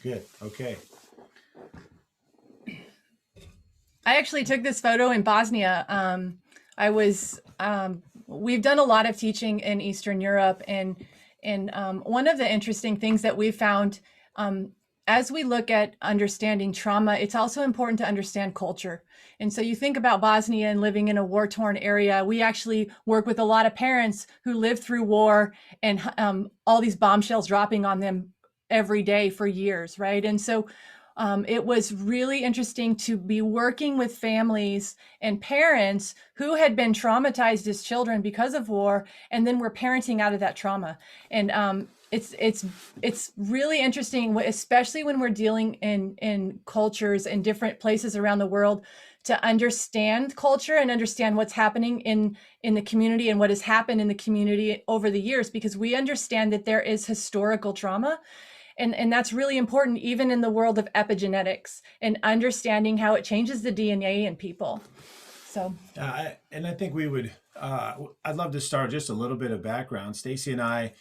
Good. Okay. I actually took this photo in Bosnia. I was we've done a lot of teaching in Eastern Europe, and one of the interesting things that we found um, as we look at understanding trauma, it's also important to understand culture. And so you think about Bosnia and living in a war-torn area. We actually work with a lot of parents who lived through war and all these bombshells dropping on them every day for years, right? And so it was really interesting to be working with families and parents who had been traumatized as children because of war, and then were parenting out of that trauma. And it's really interesting, especially when we're dealing in cultures in different places around the world, to understand culture and understand what's happening in the community and what has happened in the community over the years, because we understand that there is historical trauma, and that's really important even in the world of epigenetics and understanding how it changes the DNA in people. So And I think we would. I'd love to start just a little bit of background. Stacey and I,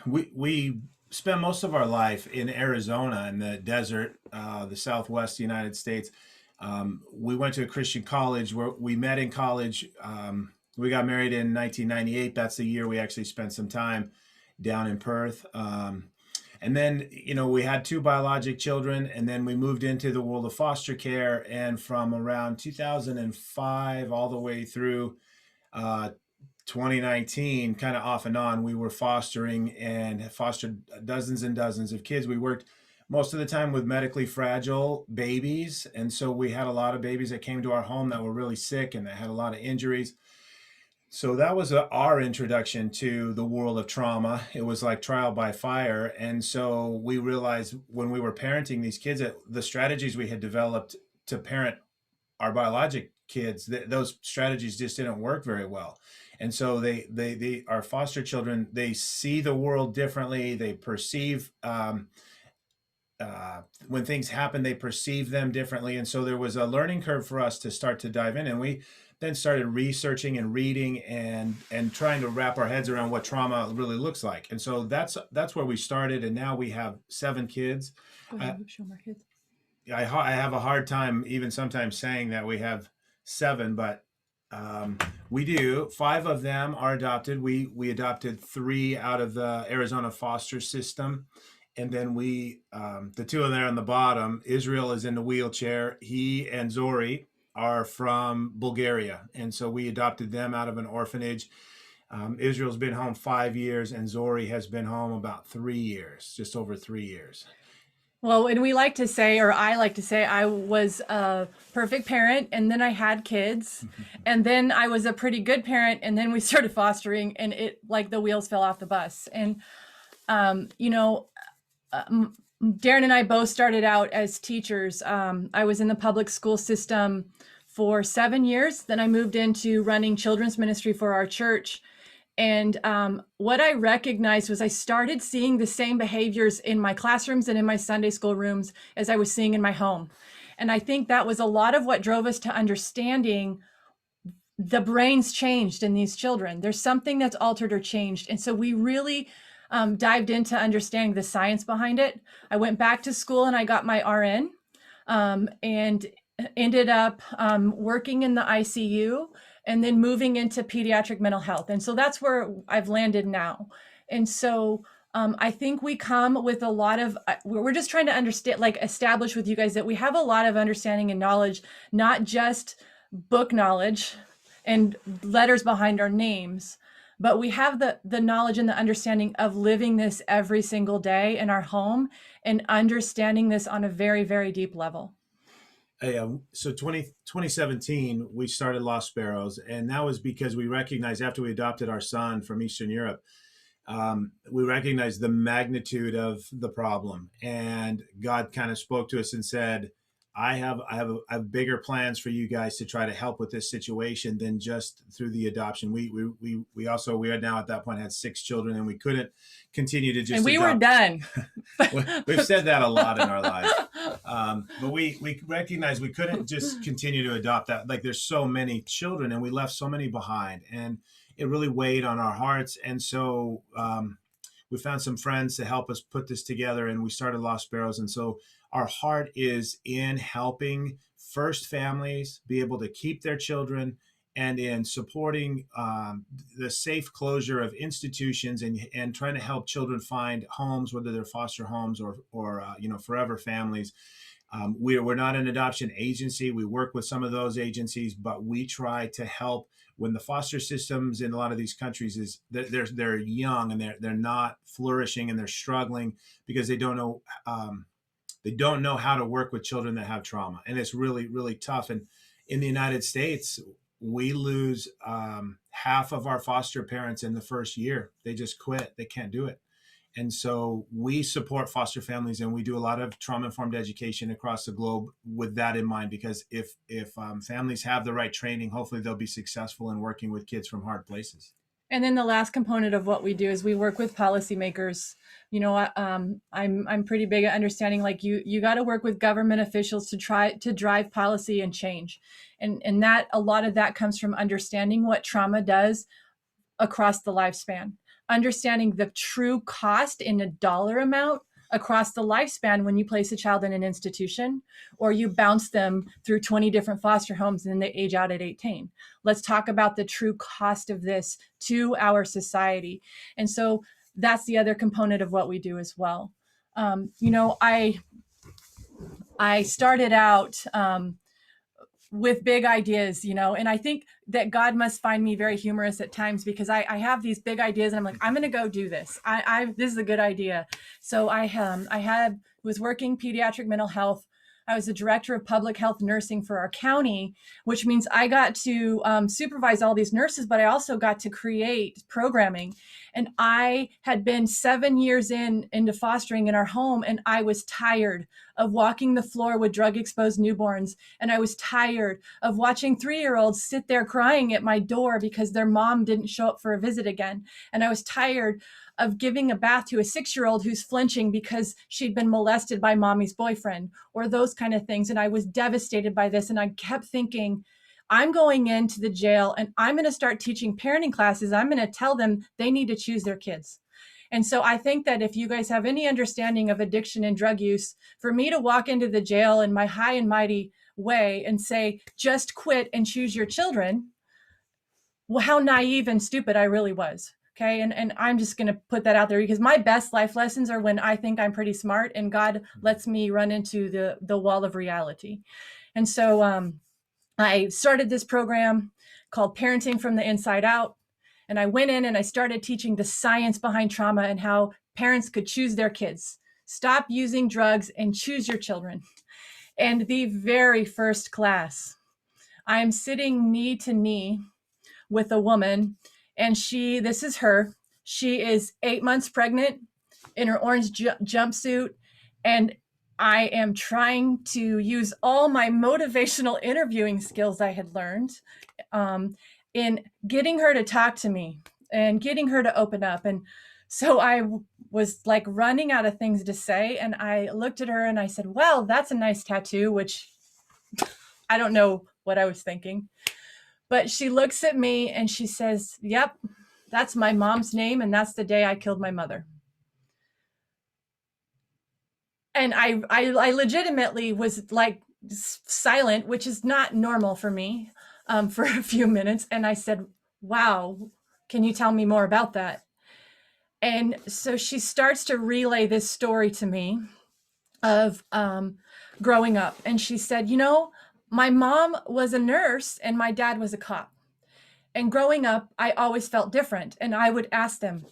we spent most of our life in Arizona in the desert, the Southwest United States. We went to a Christian college where we met in college. We got married in 1998. That's the year we actually spent some time down in Perth. And then, we had two biologic children, and then we moved into the world of foster care. And from around 2005 all the way through uh, 2019, kind of off and on, we were fostering and fostered dozens and dozens of kids. We worked most of the time with medically fragile babies. And so we had a lot of babies that came to our home that were really sick and that had a lot of injuries. So that was our introduction to the world of trauma. It was like trial by fire. And so we realized when we were parenting these kids that the strategies we had developed to parent our biologic kids, those strategies just didn't work very well. And so our foster children, they see the world differently. They perceive, when things happen, they perceive them differently. And so there was a learning curve for us to start to dive in. And we then started researching and reading and trying to wrap our heads around what trauma really looks like. And so that's where we started. And now we have 7 kids. go I, ahead, show my kids. I have a hard time even sometimes saying that we have 7, but we do. 5 of them are adopted. We adopted 3 out of the Arizona foster system, and then the 2 of them on the bottom. Israel is in the wheelchair. He and Zori are from Bulgaria, and so we adopted them out of an orphanage. Israel's been home 5 years, and Zori has been home about 3 years, just over 3 years. Well, and we like to say, or I like to say, I was a perfect parent, and then I had kids, and then I was a pretty good parent, and then we started fostering, and it, like, the wheels fell off the bus. And you know, Darren and I both started out as teachers. I was in the public school system for 7 years. Then I moved into running children's ministry for our church. And what I recognized was I started seeing the same behaviors in my classrooms and in my Sunday school rooms as I was seeing in my home. And I think that was a lot of what drove us to understanding the brains changed in these children. There's something that's altered or changed. And so we really dived into understanding the science behind it. I went back to school and I got my RN, and ended up working in the ICU and then moving into pediatric mental health. And so that's where I've landed now. And so I think we come with a lot of, we're just trying to understand, like, establish with you guys that we have a lot of understanding and knowledge, not just book knowledge and letters behind our names, but we have the knowledge and the understanding of living this every single day in our home and understanding this on a very, very deep level. So 2017, we started Lost Sparrows, and that was because we recognized after we adopted our son from Eastern Europe, we recognized the magnitude of the problem, and God kind of spoke to us and said, I have bigger plans for you guys to try to help with this situation than just through the adoption. We had now at that point had 6 children, and we couldn't continue to And just we were adopt. done. We've said that a lot in our lives, but we recognized we couldn't just continue to adopt that. Like, there's so many children, and we left so many behind, and it really weighed on our hearts. And so we found some friends to help us put this together, and we started Lost Sparrows. And so our heart is in helping first families be able to keep their children, and in supporting the safe closure of institutions, and trying to help children find homes, whether they're foster homes or forever families. We're not an adoption agency. We work with some of those agencies, but we try to help when the foster systems in a lot of these countries is they're young, and they're not flourishing, and they're struggling because they don't know how to work with children that have trauma, and it's really, really tough. And in the United States, we lose half of our foster parents in the first year. They just quit. They can't do it. And so we support foster families, and we do a lot of trauma-informed education across the globe with that in mind, because if families have the right training, hopefully they'll be successful in working with kids from hard places. And then the last component of what we do is we work with policymakers. I'm pretty big at understanding, like, you got to work with government officials to try to drive policy and change, and that a lot of that comes from understanding what trauma does across the lifespan, understanding the true cost in a dollar amount across the lifespan when you place a child in an institution or you bounce them through 20 different foster homes and they age out at 18. Let's talk about the true cost of this to our society. And so that's the other component of what we do as well. I started out with big ideas, and I think that God must find me very humorous at times, because I have these big ideas and I'm like, I'm going to go do this. This is a good idea. So I was working pediatric mental health. I was the director of public health nursing for our county, which means I got to supervise all these nurses, but I also got to create programming. And I had been 7 years into fostering in our home, and I was tired of walking the floor with drug-exposed newborns. And I was tired of watching 3-year-olds sit there crying at my door because their mom didn't show up for a visit again. And I was tired of giving a bath to a 6-year-old who's flinching because she'd been molested by mommy's boyfriend, or those kind of things. And I was devastated by this. And I kept thinking, I'm going into the jail and I'm going to start teaching parenting classes. I'm going to tell them they need to choose their kids. And so I think that if you guys have any understanding of addiction and drug use, for me to walk into the jail in my high and mighty way and say, just quit and choose your children, well, how naive and stupid I really was. Okay. And I'm just going to put that out there, because my best life lessons are when I think I'm pretty smart and God lets me run into the wall of reality. And so I started this program called Parenting from the Inside Out. And I went in and I started teaching the science behind trauma and how parents could choose their kids. Stop using drugs and choose your children. And the very first class, I'm sitting knee to knee with a woman, and this is her. She is 8 months pregnant in her orange jumpsuit, and I am trying to use all my motivational interviewing skills I had learned in getting her to talk to me and getting her to open up. And so I was like running out of things to say, and I looked at her and I said, well, that's a nice tattoo, which I don't know what I was thinking. But she looks at me and she says, yep, that's my mom's name, and that's the day I killed my mother. And I legitimately was like silent, which is not normal for me, for a few minutes. And I said, wow, can you tell me more about that? And so she starts to relay this story to me of growing up. And she said, my mom was a nurse and my dad was a cop. And growing up, I always felt different. And I would ask them,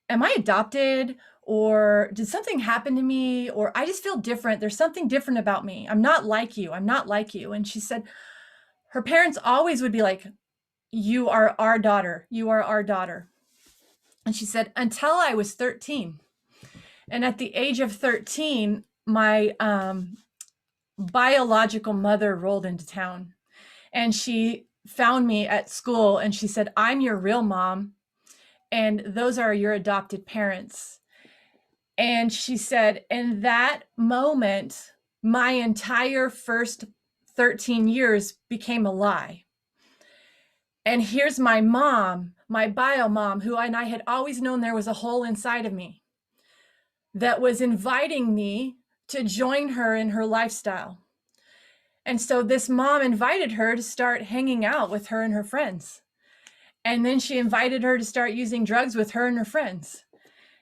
am I adopted? Or did something happen to me? Or I just feel different. There's something different about me. I'm not like you. I'm not like you. And she said her parents always would be like, you are our daughter. You are our daughter. And she said, until I was 13. And at the age of 13, my biological mother rolled into town, and she found me at school, and she said, I'm your real mom, and those are your adopted parents. And she said, in that moment, my entire first 13 years became a lie. And here's my mom my bio mom, who and I had always known there was a hole inside of me, that was inviting me to join her in her lifestyle. And so this mom invited her to start hanging out with her and her friends. And then she invited her to start using drugs with her and her friends.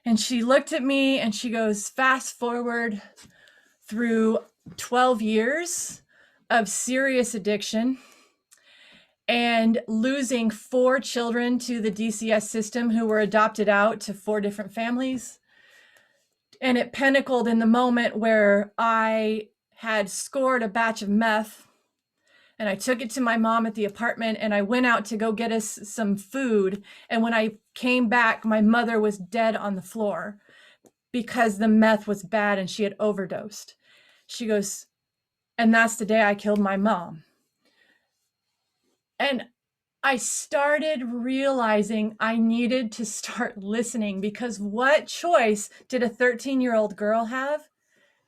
And she looked at me and she goes, fast forward through 12 years of serious addiction and losing 4 children to the DCS system who were adopted out to 4 different families. And it pinnacled in the moment where I had scored a batch of meth and I took it to my mom at the apartment and I went out to go get us some food. And when I came back, my mother was dead on the floor because the meth was bad and she had overdosed. She goes, and that's the day I killed my mom. And I started realizing I needed to start listening, because what choice did a 13-year-old girl have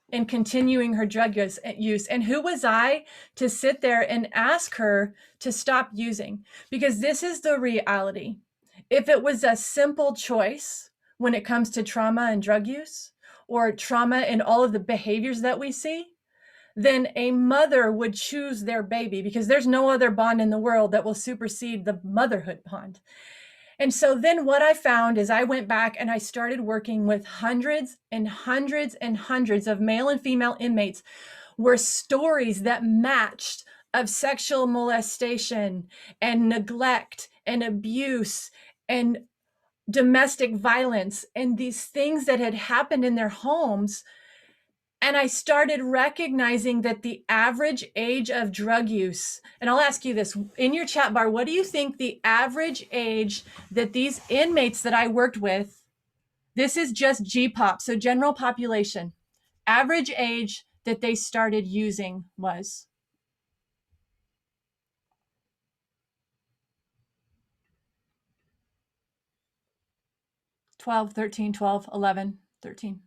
in continuing her drug use? And who was I to sit there and ask her to stop using? Because this is the reality. If it was a simple choice when it comes to trauma and drug use, or trauma and all of the behaviors that we see, then a mother would choose their baby, because there's no other bond in the world that will supersede the motherhood bond. And so then what I found is I went back and I started working with hundreds and hundreds and hundreds of male and female inmates where stories that matched of sexual molestation and neglect and abuse and domestic violence and these things that had happened in their homes. And I started recognizing that the average age of drug use, and I'll ask you this in your chat bar, what do you think the average age that these inmates that I worked with, this is just GPOP, so general population, average age that they started using was? 12, 13, 12, 11, 13.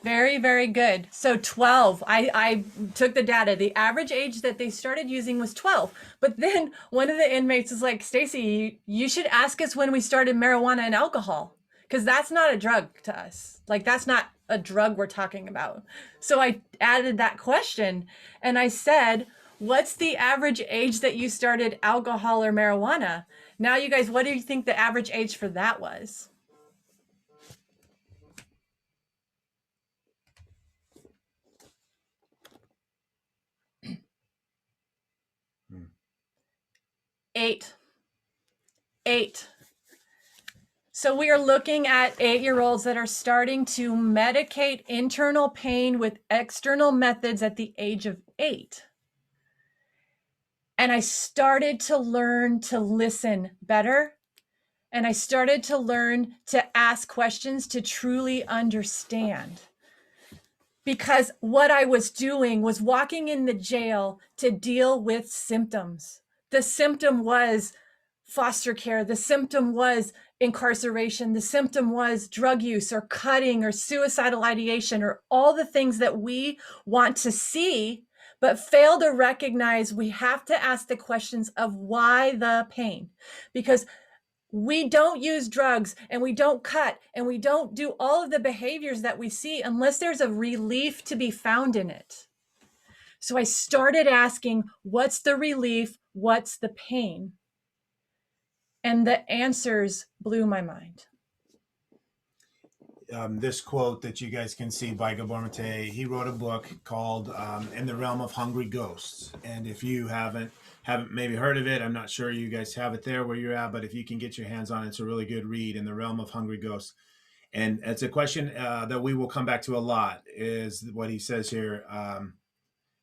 Very, very good. So 12, I took the data. The average age that they started using was 12. But then one of the inmates was like, Stacey, you should ask us when we started marijuana and alcohol, because that's not a drug to us. Like, that's not a drug we're talking about. So I added that question and I said, what's the average age that you started alcohol or marijuana? Now, you guys, what do you think the average age for that was? 8. 8. So we are looking at 8-year-olds that are starting to medicate internal pain with external methods at the age of 8. And I started to learn to listen better. And I started to learn to ask questions to truly understand. Because what I was doing was walking in the jail to deal with symptoms. The symptom was foster care. The symptom was incarceration. The symptom was drug use or cutting or suicidal ideation or all the things that we want to see, but fail to recognize. We have to ask the questions of why the pain, because we don't use drugs and we don't cut and we don't do all of the behaviors that we see unless there's a relief to be found in it. So I started asking, what's the relief? What's the pain? And the answers blew my mind. This quote that you guys can see by Gabor Mate, he wrote a book called In the Realm of Hungry Ghosts. And if you haven't maybe heard of it, I'm not sure you guys have it there where you're at, but if you can get your hands on it, it's a really good read, In the Realm of Hungry Ghosts. And it's a question that we will come back to a lot, is what he says here.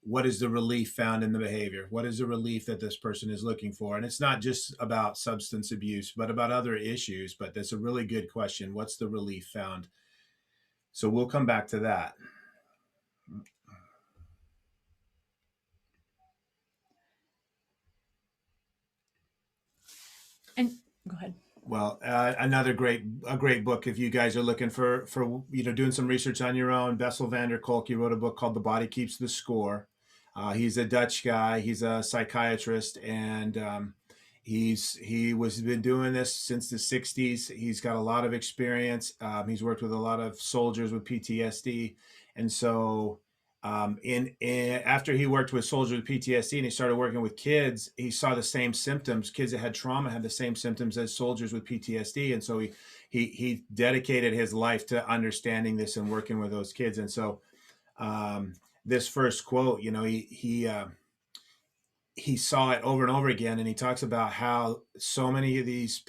What is the relief found in the behavior? What is the relief that this person is looking for? And it's not just about substance abuse, but about other issues. But that's a really good question. What's the relief found? So we'll come back to that. And go ahead. Well, another great book if you guys are looking for doing some research on your own. Bessel van der Kolk, he wrote a book called The Body Keeps the Score. He's a Dutch guy. He's a psychiatrist, and been doing this since the '60s. He's got a lot of experience. He's worked with a lot of soldiers with PTSD, and so in after he worked with soldiers with PTSD and he started working with kids, he saw the same symptoms. Kids that had trauma had the same symptoms as soldiers with PTSD, and so he dedicated his life to understanding this and working with those kids. And so this first quote, he saw it over and over again, and he talks about how so many of these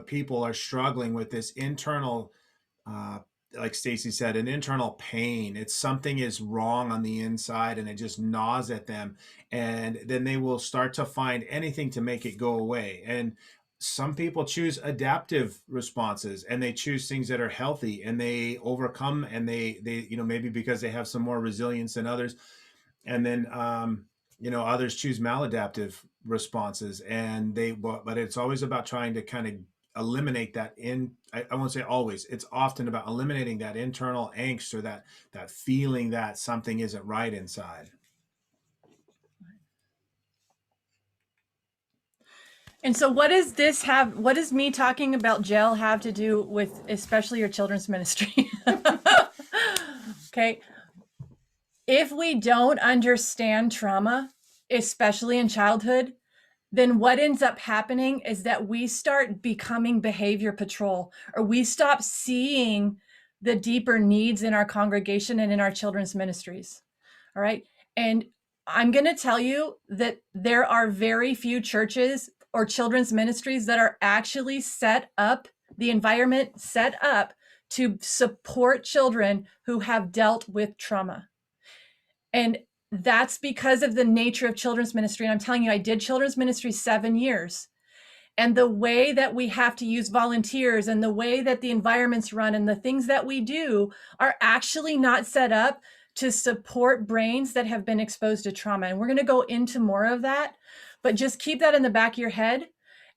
people are struggling with this internal, uh, like Stacey said, an internal pain. It's something is wrong on the inside, and it just gnaws at them, and then they will start to find anything to make it go away. And some people choose adaptive responses, and they choose things that are healthy, and they overcome, and they maybe because they have some more resilience than others. And then others choose maladaptive responses, and but it's always about trying to kind of eliminate that I won't say always, it's often about eliminating that internal angst, or that feeling that something isn't right inside. And so what does me talking about jail have to do with especially your children's ministry? Okay. If we don't understand trauma, especially in childhood, then what ends up happening is that we start becoming behavior patrol, or we stop seeing the deeper needs in our congregation and in our children's ministries. All right. And I'm going to tell you that there are very few churches or children's ministries that are actually set up, the environment set up to support children who have dealt with trauma. And that's because of the nature of children's ministry. And I'm telling you, I did children's ministry 7 years. And the way that we have to use volunteers and the way that the environments run and the things that we do are actually not set up to support brains that have been exposed to trauma. And we're going to go into more of that, but just keep that in the back of your head.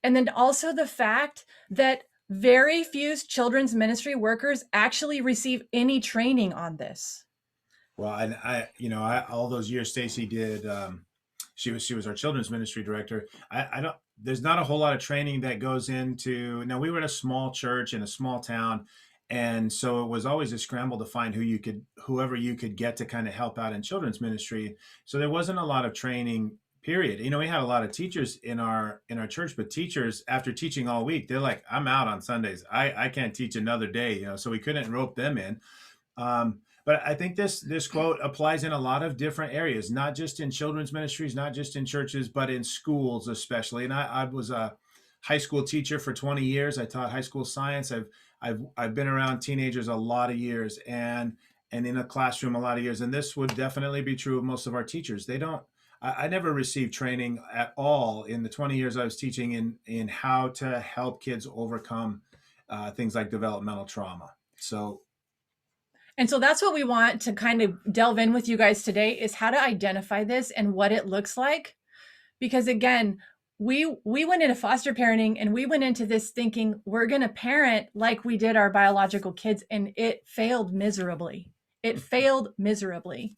And then also the fact that very few children's ministry workers actually receive any training on this. Well, and all those years Stacey did, she was our children's ministry director. I don't. There's not a whole lot of training that goes into. Now, we were in a small church in a small town, and so it was always a scramble to find whoever you could get to kind of help out in children's ministry. So there wasn't a lot of training. Period. We had a lot of teachers in our church, but teachers, after teaching all week, they're like, "I'm out on Sundays. I can't teach another day." So we couldn't rope them in. But I think this quote applies in a lot of different areas, not just in children's ministries, not just in churches, but in schools especially. And I was a high school teacher for 20 years. I taught high school science. I've been around teenagers a lot of years, and in a classroom a lot of years. And this would definitely be true of most of our teachers. They don't. I never received training at all in the 20 years I was teaching in how to help kids overcome things like developmental trauma. And so that's what we want to kind of delve in with you guys today, is how to identify this and what it looks like. Because again, we went into foster parenting, and we went into this thinking we're going to parent like we did our biological kids, and it failed miserably. It failed miserably.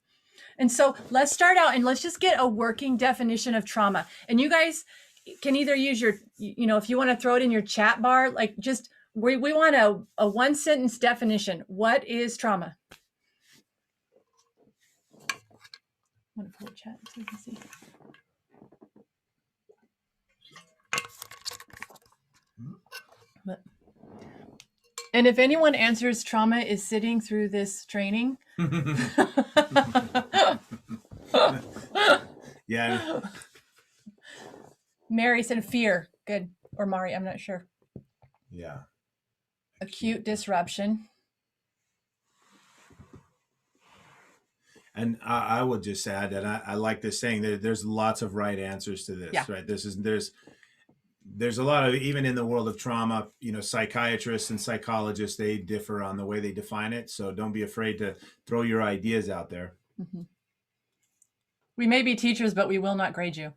And so let's start out and let's just get a working definition of trauma. And you guys can either use your, if you want to throw it in your chat bar, like just, we want a one sentence definition. What is trauma? I want to pull a chat so you can see. And if anyone answers trauma is sitting through this training. Yeah. Mary said fear. Good. Or Mari, I'm not sure. Yeah. Acute disruption. And I would just add that I like this saying that there's lots of right answers to this, right? There's a lot of, even in the world of trauma, psychiatrists and psychologists, they differ on the way they define it. So don't be afraid to throw your ideas out there. Mm-hmm. We may be teachers, but we will not grade you.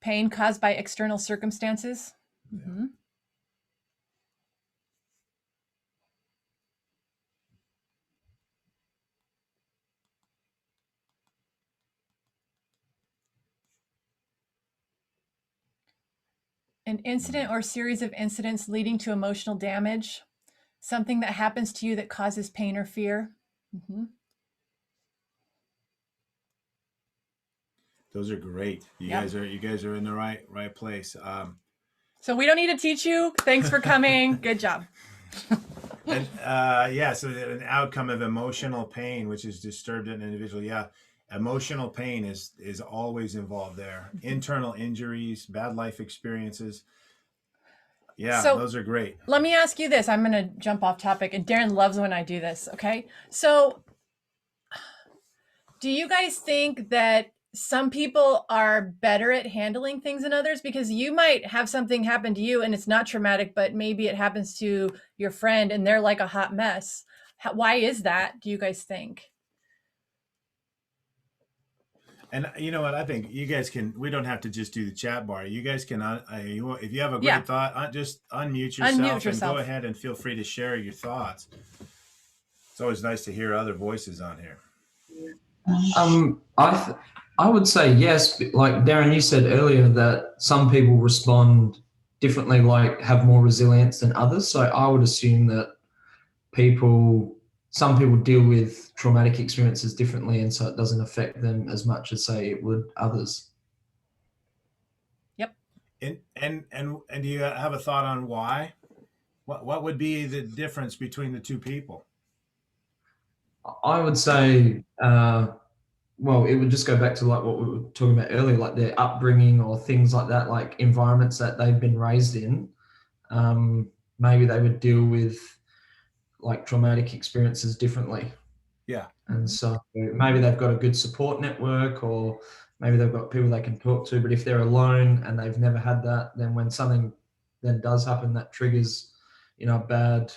Pain caused by external circumstances. Mm-hmm. An incident or series of incidents leading to emotional damage, something that happens to you that causes pain or fear. Mm-hmm. Those are great. Yep. You guys are in the right place. So we don't need to teach you. Thanks for coming. Good job. And yeah, so an outcome of emotional pain, which is disturbed in an individual. Yeah, emotional pain is always involved there. Internal injuries, bad life experiences. Yeah, So those are great. let me ask you this. I'm going to jump off topic, and Darren loves when I do this. Okay. So do you guys think that some people are better at handling things than others? Because you might have something happen to you and it's not traumatic, but maybe it happens to your friend and they're like a hot mess. Why is that, do you guys think? And you know what? I think you guys can. We don't have to just do the chat bar. You guys can. If you have a Yeah. great thought, just unmute Unmute yourself and go yourself. ahead and feel free to share your thoughts. It's always nice to hear other voices on here. I would say yes. Like Darren, you said earlier that some people respond differently, like have more resilience than others. So I would assume that some people deal with traumatic experiences differently, and so it doesn't affect them as much as say it would others. Yep. And do you have a thought on why? What would be the difference between the two people? I would say, well, it would just go back to like what we were talking about earlier, like their upbringing or things like that, like environments that they've been raised in. Maybe they would deal with like traumatic experiences differently. Yeah. And so maybe they've got a good support network, or maybe they've got people they can talk to. But if they're alone and they've never had that, then when something then does happen that triggers, a bad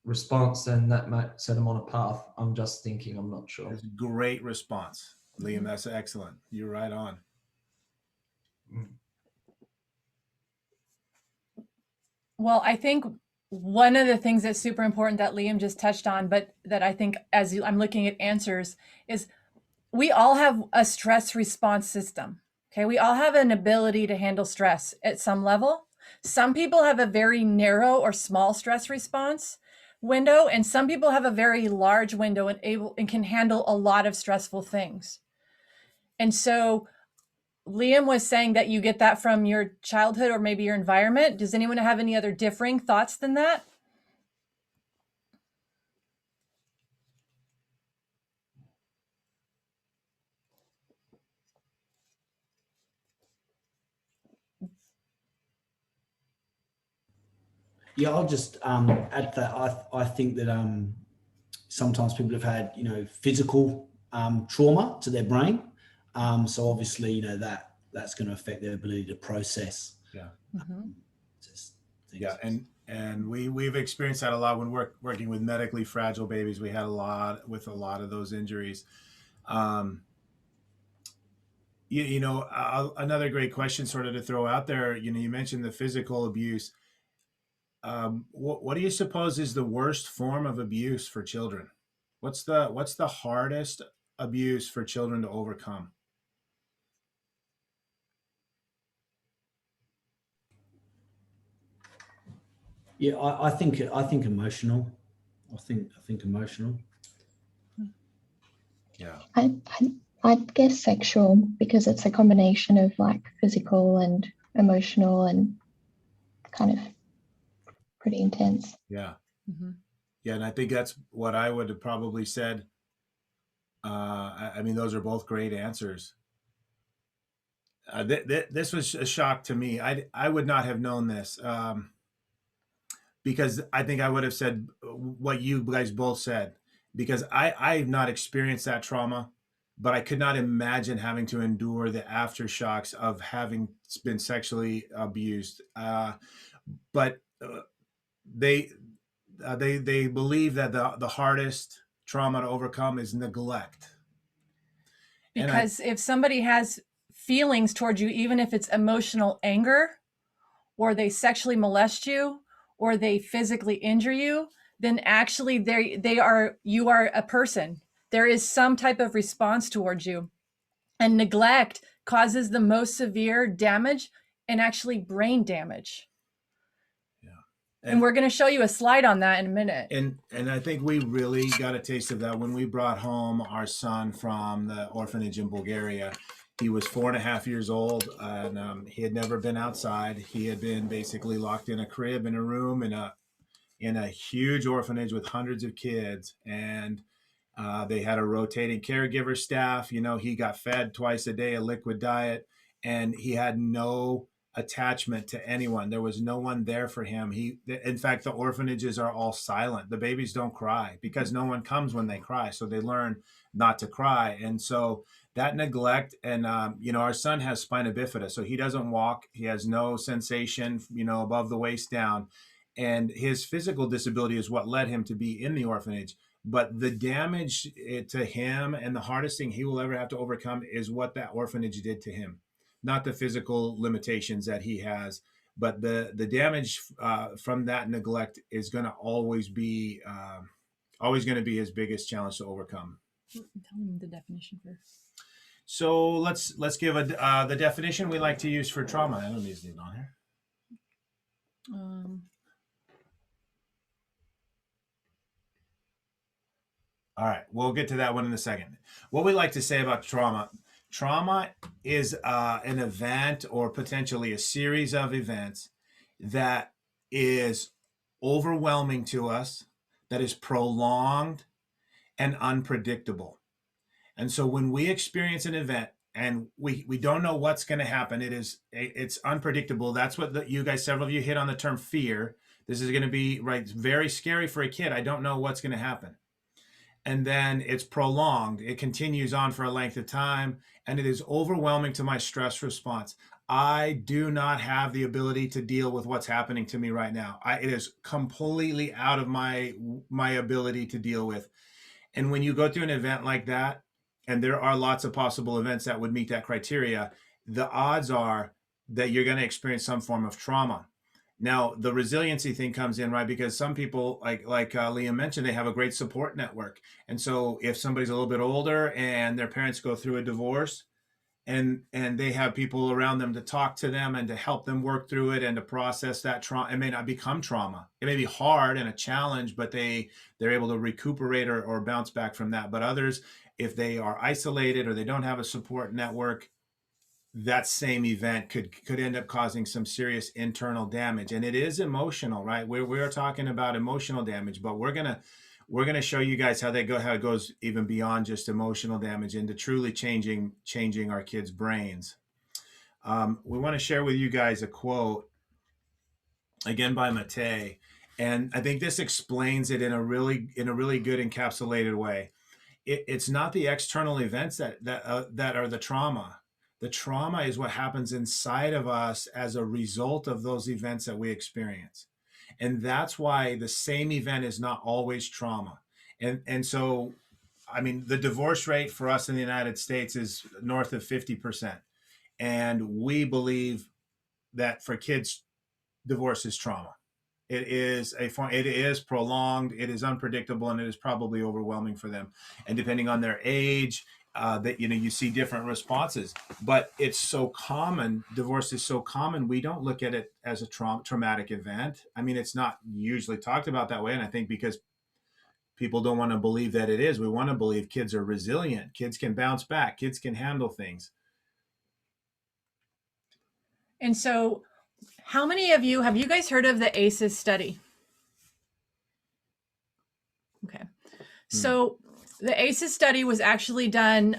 response, then that might set them on a path. I'm just thinking, I'm not sure. That's a great response, Liam. That's excellent. You're right on. Well, I think one of the things that's super important that Liam just touched on, but that I think as I'm looking at answers, is we all have a stress response system. Okay. We all have an ability to handle stress at some level. Some people have a very narrow or small stress response window, and some people have a very large window and can handle a lot of stressful things. And so Liam was saying that you get that from your childhood or maybe your environment. Does anyone have any other differing thoughts than that? Yeah, I'll just add that I think that sometimes people have had physical trauma to their brain, so obviously that's going to affect their ability to process. Yeah. Mm-hmm. Yeah, and we've experienced that a lot when we're working with medically fragile babies. We had a lot of those injuries. Another great question sort of to throw out there. You mentioned the physical abuse. What do you suppose is the worst form of abuse for children? What's the hardest abuse for children to overcome? Yeah, I think emotional. I think emotional. Yeah. I'd guess sexual, because it's a combination of like physical and emotional and kind of pretty intense. Yeah. Mm-hmm. Yeah, and I think that's what I would have probably said. I mean, those are both great answers. This was a shock to me. I would not have known this because I think I would have said what you guys both said, because I've not experienced that trauma, but I could not imagine having to endure the aftershocks of having been sexually abused. But they believe that the hardest trauma to overcome is neglect. Because if somebody has feelings towards you, even if it's emotional anger, or they sexually molest you, or they physically injure you, then actually you are a person. There is some type of response towards you. And neglect causes the most severe damage and actually brain damage. Yeah. And we're going to show you a slide on that in a minute. And I think we really got a taste of that when we brought home our son from the orphanage in Bulgaria. He was 4.5 years old, and he had never been outside. He had been basically locked in a crib in a room in a huge orphanage with hundreds of kids, and they had a rotating caregiver staff. You know, he got fed twice a day, a liquid diet, and he had no attachment to anyone. There was no one there for him. In fact, the orphanages are all silent. The babies don't cry because no one comes when they cry. So they learn not to cry. And so that neglect, and our son has spina bifida, so he doesn't walk. He has no sensation, above the waist down. And his physical disability is what led him to be in the orphanage. But the damage to him, and the hardest thing he will ever have to overcome, is what that orphanage did to him. Not the physical limitations that he has, but the damage from that neglect is going to always be his biggest challenge to overcome. Tell him the definition first. So let's give the definition we like to use for trauma. I don't need it on here. All right, we'll get to that one in a second. What we like to say about trauma is an event, or potentially a series of events, that is overwhelming to us, that is prolonged and unpredictable. And so when we experience an event and we don't know what's going to happen, it's unpredictable. That's what several of you hit on the term fear. This is going to be very scary for a kid. I don't know what's going to happen. And then it's prolonged. It continues on for a length of time, and it is overwhelming to my stress response. I do not have the ability to deal with what's happening to me right now. It is completely out of my ability to deal with. And when you go through an event like that, and there are lots of possible events that would meet that criteria, the odds are that you're going to experience some form of trauma. Now, the resiliency thing comes in, right? Because some people, like Liam mentioned, they have a great support network. And so if somebody's a little bit older and their parents go through a divorce, and they have people around them to talk to them and to help them work through it and to process that trauma, it may not become trauma. It may be hard and a challenge, but they're able to recuperate or bounce back from that. But others, if they are isolated or they don't have a support network, that same event could end up causing some serious internal damage. And it is emotional, right? We're talking about emotional damage, but we're gonna show you guys how it goes even beyond just emotional damage into truly changing our kids' brains. We want to share with you guys a quote, again by Mattei, and I think this explains it in a really good encapsulated way. It's not the external events that are the trauma. The trauma is what happens inside of us as a result of those events that we experience. And that's why the same event is not always trauma. And so, I mean, the divorce rate for us in the United States is north of 50%. And we believe that for kids, divorce is trauma. It is prolonged, it is unpredictable, and it is probably overwhelming for them. And depending on their age, that you see different responses. But it's so common. Divorce is so common. We don't look at it as a traumatic event. I mean, it's not usually talked about that way. And I think because people don't want to believe that it is. We want to believe kids are resilient. Kids can bounce back. Kids can handle things. And so, how many of you have you guys heard of the ACEs study? Okay. So the ACEs study was actually done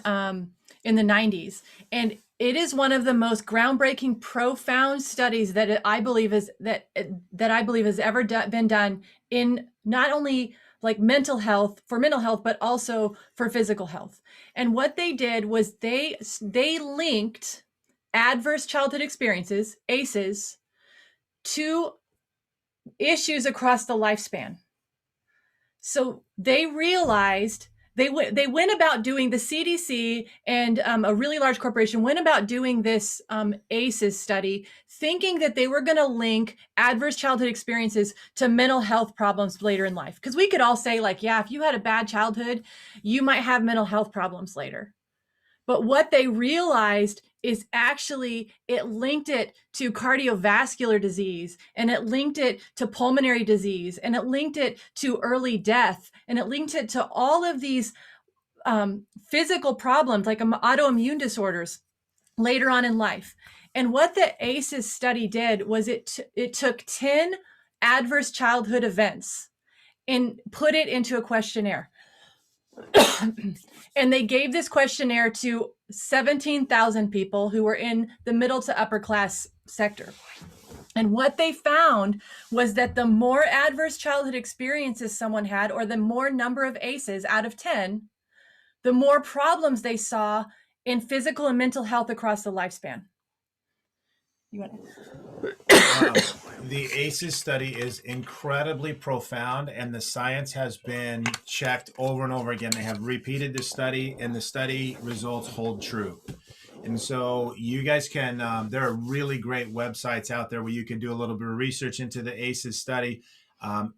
in the 90s, and it is one of the most groundbreaking, profound studies that I believe has ever been done in not only like mental health, but also for physical health. And what they did was they linked adverse childhood experiences, ACEs, to issues across the lifespan. So they realized they went about doing, the CDC and a really large corporation went about doing this ACEs study, thinking that they were going to link adverse childhood experiences to mental health problems later in life. Because we could all say, like, yeah, if you had a bad childhood, you might have mental health problems later. But what they realized is actually it linked it to cardiovascular disease, and it linked it to pulmonary disease, and it linked it to early death, and it linked it to all of these physical problems like autoimmune disorders later on in life. And what the ACEs study did was it took 10 adverse childhood events and put it into a questionnaire. And they gave this questionnaire to 17,000 people who were in the middle to upper class sector. And what they found was that the more adverse childhood experiences someone had, or the more number of ACEs out of 10, the more problems they saw in physical and mental health across the lifespan. You want The ACEs study is incredibly profound, and the science has been checked over and over again. They have repeated the study, and the study results hold true. And so you guys can, there are really great websites out there where you can do a little bit of research into the ACEs study.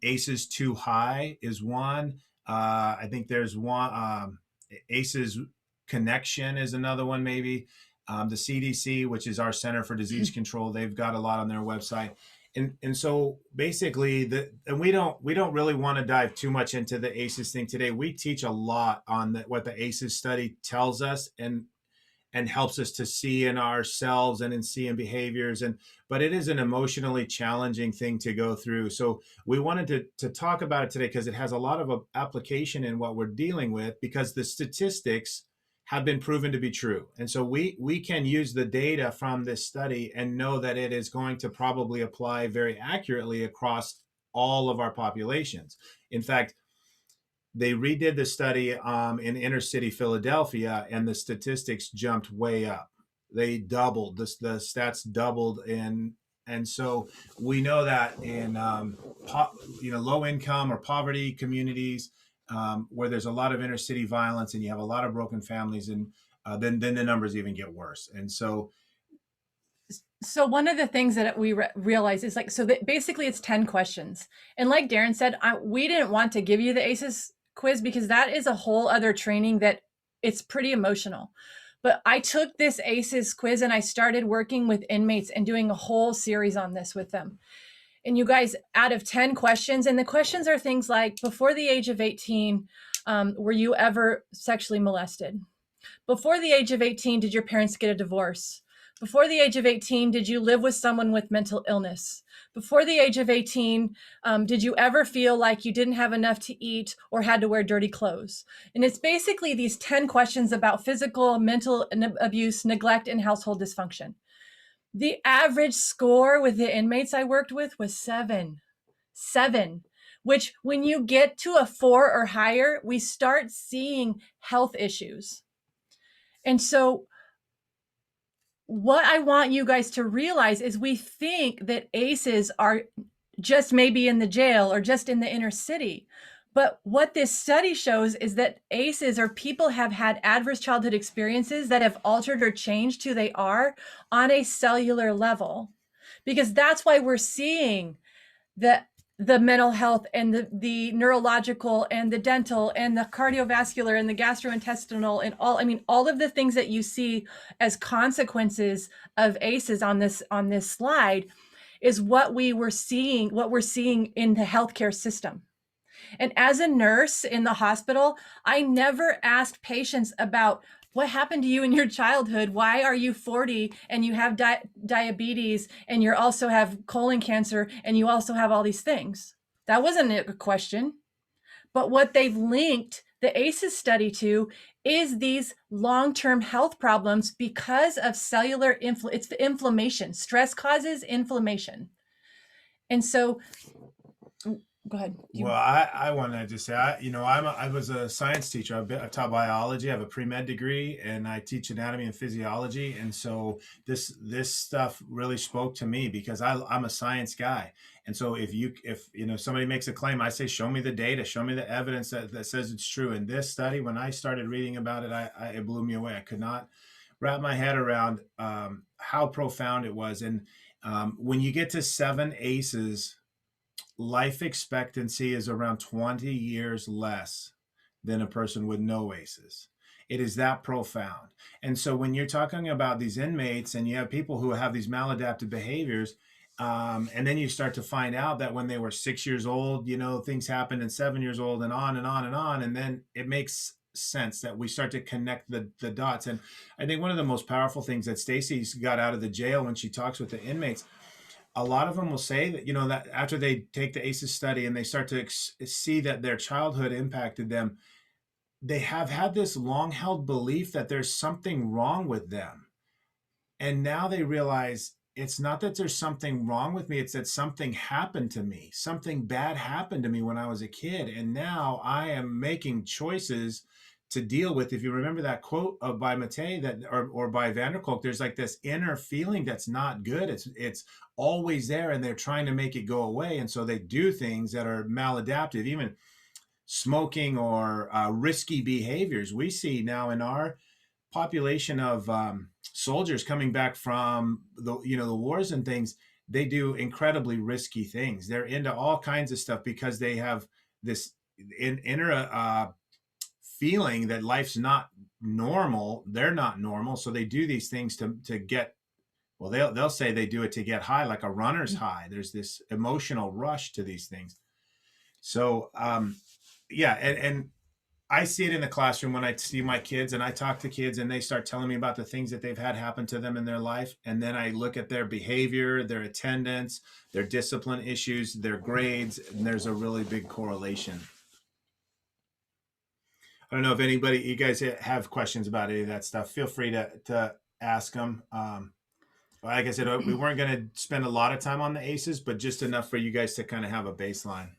ACEs Too High is one. I think there's one, ACEs Connection is another one, maybe. The CDC, which is our Center for Disease Control, they've got a lot on their website. And so basically, we don't really want to dive too much into the ACEs thing today. We teach a lot on what the ACEs study tells us and helps us to see in ourselves and see in behaviors. But it is an emotionally challenging thing to go through. So we wanted to talk about it today because it has a lot of application in what we're dealing with, because the statistics have been proven to be true. And so we can use the data from this study and know that it is going to probably apply very accurately across all of our populations. In fact, they redid the study in inner city Philadelphia, and the statistics jumped way up. They doubled, the stats doubled. And so we know that in low income or poverty communities, where there's a lot of inner city violence and you have a lot of broken families, and then the numbers even get worse. And so one of the things that we realize is that basically it's 10 questions. And like Darren said, we didn't want to give you the ACEs quiz because that is a whole other training that it's pretty emotional. But I took this ACEs quiz and I started working with inmates and doing a whole series on this with them. And you guys, out of 10 questions, and the questions are things like, before the age of 18, were you ever sexually molested? Before the age of 18, did your parents get a divorce? Before the age of 18, did you live with someone with mental illness? Before the age of 18, did you ever feel like you didn't have enough to eat or had to wear dirty clothes? And it's basically these 10 questions about physical, mental abuse, neglect, and household dysfunction. The average score with the inmates I worked with was 7, which when you get to a 4 or higher, we start seeing health issues. And so what I want you guys to realize is we think that ACEs are just maybe in the jail or just in the inner city. But what this study shows is that ACEs, or people have had adverse childhood experiences that have altered or changed who they are on a cellular level. Because that's why we're seeing the mental health and the neurological and the dental and the cardiovascular and the gastrointestinal and all of the things that you see as consequences of ACEs on this slide is what we're seeing in the healthcare system. And as a nurse in the hospital, I never asked patients about what happened to you in your childhood. Why are you 40 and you have diabetes and you also have colon cancer and you also have all these things? That wasn't a question. But what they've linked the ACEs study to is these long-term health problems because of cellular it's the inflammation. Stress causes inflammation. And so go ahead. Well, I wanted to say, I was a science teacher. I taught biology. I have a pre-med degree, and I teach anatomy and physiology. And so this stuff really spoke to me because I'm a science guy. And so if somebody makes a claim, I say, show me the data, show me the evidence that says it's true. And this study, when I started reading about it, it blew me away. I could not wrap my head around how profound it was. And when you get to 7 ACEs, life expectancy is around 20 years less than a person with no ACEs. It is that profound. And so when you're talking about these inmates and you have people who have these maladaptive behaviors, and then you start to find out that when they were 6 years old, things happened, and 7 years old, and on and on and on. And then it makes sense that we start to connect the dots. And I think one of the most powerful things that Stacey's got out of the jail when she talks with the inmates, a lot of them will say that, that after they take the ACEs study and they start to see that their childhood impacted them, they have had this long held belief that there's something wrong with them. And now they realize it's not that there's something wrong with me. It's that something happened to me. Something bad happened to me when I was a kid. And now I am making choices to deal with. If you remember that quote by Mattei or by Vanderkolk, there's like this inner feeling that's not good. It's always there, and they're trying to make it go away. And so they do things that are maladaptive, even smoking or risky behaviors. We see now in our population of soldiers coming back from the wars and things, they do incredibly risky things. They're into all kinds of stuff because they have this inner feeling that life's not normal. They're not normal, so they do these things to get. Well, they'll say they do it to get high, like a runner's high. There's this emotional rush to these things. So yeah, and I see it in the classroom when I see my kids and I talk to kids and they start telling me about the things that they've had happen to them in their life. And then I look at their behavior, their attendance, their discipline issues, their grades, and there's a really big correlation. I don't know if you guys have questions about any of that stuff. Feel free to ask them. Like I said, we weren't going to spend a lot of time on the ACEs, but just enough for you guys to kind of have a baseline.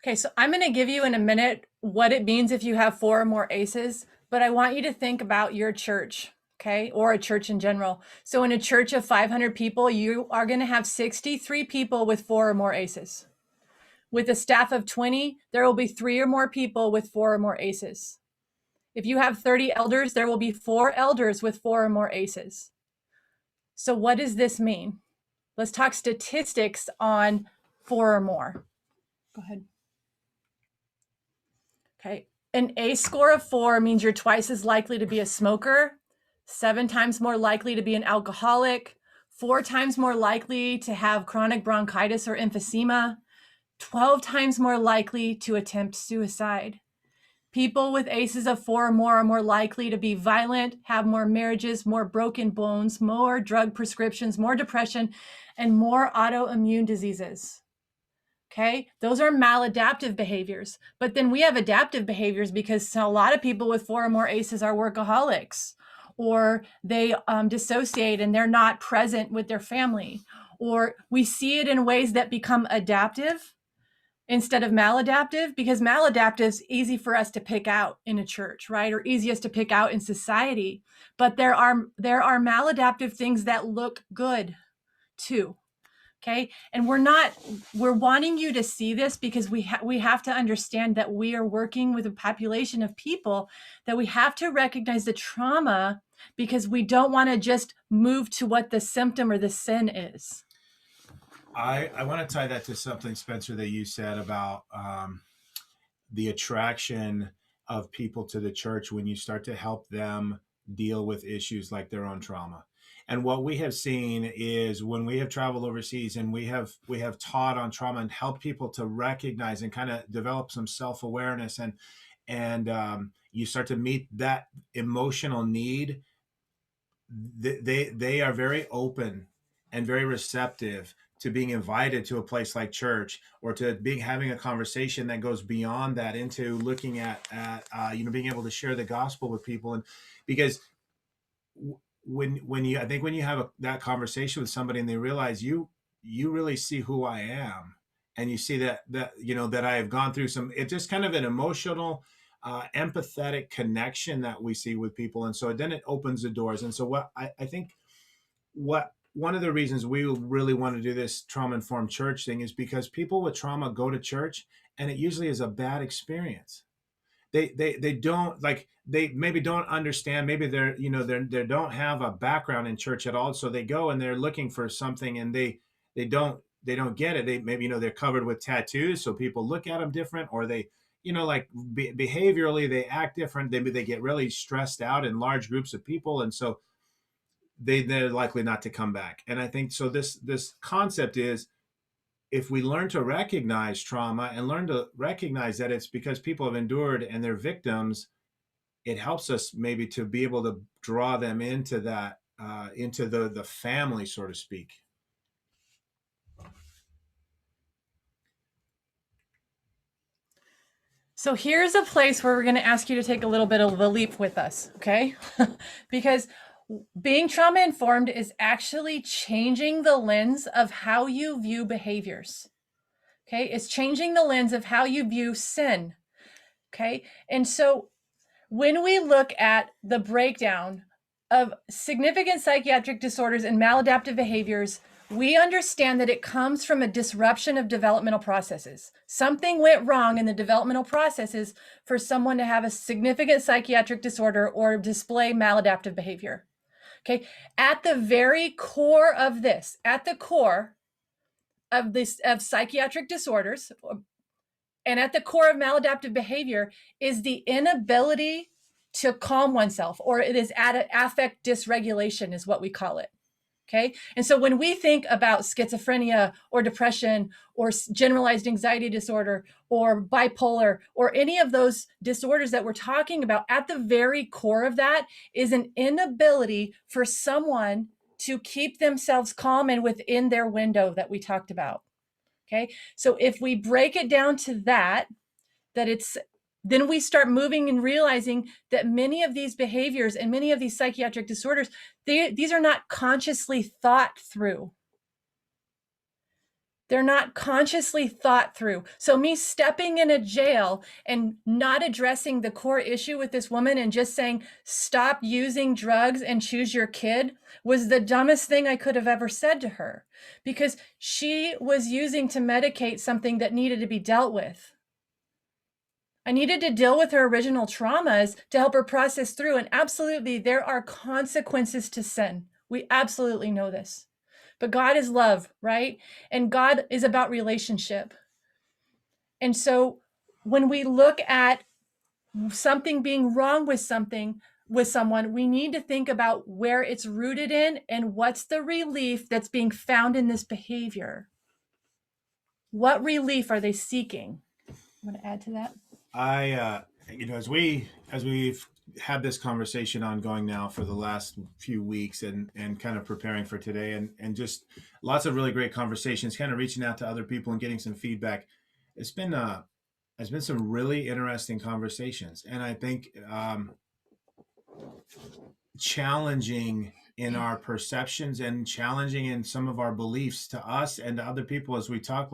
Okay, so I'm going to give you in a minute what it means if you have 4 or more ACEs, but I want you to think about your church, okay, or a church in general. So in a church of 500 people, you are going to have 63 people with 4 or more ACEs. With a staff of 20, there will be 3 or more people with 4 or more ACEs. If you have 30 elders, there will be 4 elders with 4 or more ACEs. So what does this mean? Let's talk statistics on 4 or more. Go ahead. Okay, an ACE score of 4 means you're twice as likely to be a smoker, 7 times more likely to be an alcoholic, 4 times more likely to have chronic bronchitis or emphysema, 12 times more likely to attempt suicide. People with ACEs of 4 or more are more likely to be violent, have more marriages, more broken bones, more drug prescriptions, more depression, and more autoimmune diseases. Okay, those are maladaptive behaviors. But then we have adaptive behaviors because a lot of people with 4 or more ACEs are workaholics, or they dissociate and they're not present with their family, or we see it in ways that become adaptive instead of maladaptive, because maladaptive is easy for us to pick out in a church, right? Or easiest to pick out in society. But there are maladaptive things that look good too. Okay. And we're wanting you to see this because we have to understand that we are working with a population of people that we have to recognize the trauma, because we don't want to just move to what the symptom or the sin is. I want to tie that to something, Spencer, that you said about the attraction of people to the church when you start to help them deal with issues like their own trauma. And what we have seen is when we have traveled overseas and we have taught on trauma and helped people to recognize and kind of develop some self-awareness, and you start to meet that emotional need, they are very open and very receptive to being invited to a place like church, or to having a conversation that goes beyond that into looking at being able to share the gospel with people. And because when you have that conversation with somebody and they realize you really see who I am, and you see that I have gone through it's just kind of an emotional empathetic connection that we see with people. And so then it opens the doors. And so what I think one of the reasons we really want to do this trauma-informed church thing is because people with trauma go to church and it usually is a bad experience. They don't, like, they maybe don't understand, maybe they don't have a background in church at all. So they go and they're looking for something and they don't get it. They maybe, they're covered with tattoos, so people look at them different, or they like behaviorally, they act different. They get really stressed out in large groups of people. And so they're likely not to come back. And I think so this concept is, if we learn to recognize trauma and learn to recognize that it's because people have endured and they're victims, it helps us maybe to be able to draw them into that, into the family, so to speak. So here's a place where we're going to ask you to take a little bit of a leap with us, okay? Because being trauma informed is actually changing the lens of how you view behaviors. Okay? It's changing the lens of how you view sin. Okay? And so when we look at the breakdown of significant psychiatric disorders and maladaptive behaviors, we understand that it comes from a disruption of developmental processes. Something went wrong in the developmental processes for someone to have a significant psychiatric disorder or display maladaptive behavior. Okay, at the very core of this, at the core of psychiatric disorders, and at the core of maladaptive behavior is the inability to calm oneself, or it is affect dysregulation is what we call it. Okay. And so when we think about schizophrenia or depression or generalized anxiety disorder or bipolar or any of those disorders that we're talking about, at the very core of that is an inability for someone to keep themselves calm and within their window that we talked about. Okay. So if we break it down to that then we start moving and realizing that many of these behaviors and many of these psychiatric disorders, these are not consciously thought through. They're not consciously thought through. So me stepping in a jail and not addressing the core issue with this woman and just saying, stop using drugs and choose your kid, was the dumbest thing I could have ever said to her, because she was using to medicate something that needed to be dealt with. I needed to deal with her original traumas to help her process through. And absolutely, there are consequences to sin. We absolutely know this. But God is love, right? And God is about relationship. And so when we look at something being wrong with someone, we need to think about where it's rooted in and what's the relief that's being found in this behavior. What relief are they seeking? Want to add to that? As we've had this conversation ongoing now for the last few weeks and kind of preparing for today and just lots of really great conversations, kind of reaching out to other people and getting some feedback. It's been some really interesting conversations, and I think challenging in our perceptions and challenging in some of our beliefs to us and to other people as we talk.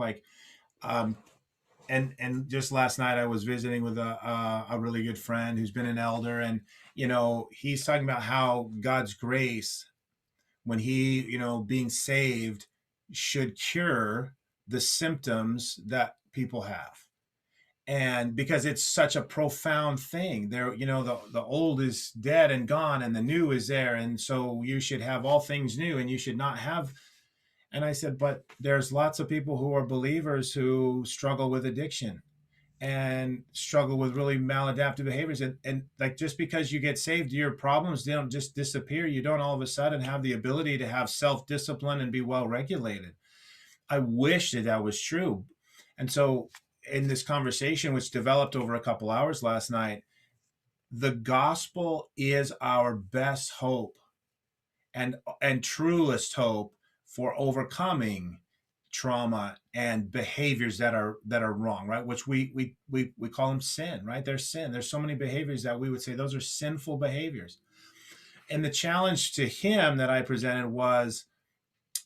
And just last night I was visiting with a really good friend who's been an elder, and he's talking about how God's grace, when he being saved, should cure the symptoms that people have. And because it's such a profound thing, there, the old is dead and gone and the new is there, and so you should have all things new and you should not have. And I said, but there's lots of people who are believers who struggle with addiction and struggle with really maladaptive behaviors. And like, just because you get saved, your problems don't just disappear. You don't all of a sudden have the ability to have self-discipline and be well regulated. I wish that was true. And so in this conversation, which developed over a couple hours last night, the gospel is our best hope and truest hope for overcoming trauma and behaviors that are wrong, right? Which we call them sin, right? They're sin. There's so many behaviors that we would say those are sinful behaviors. And the challenge to him that I presented was,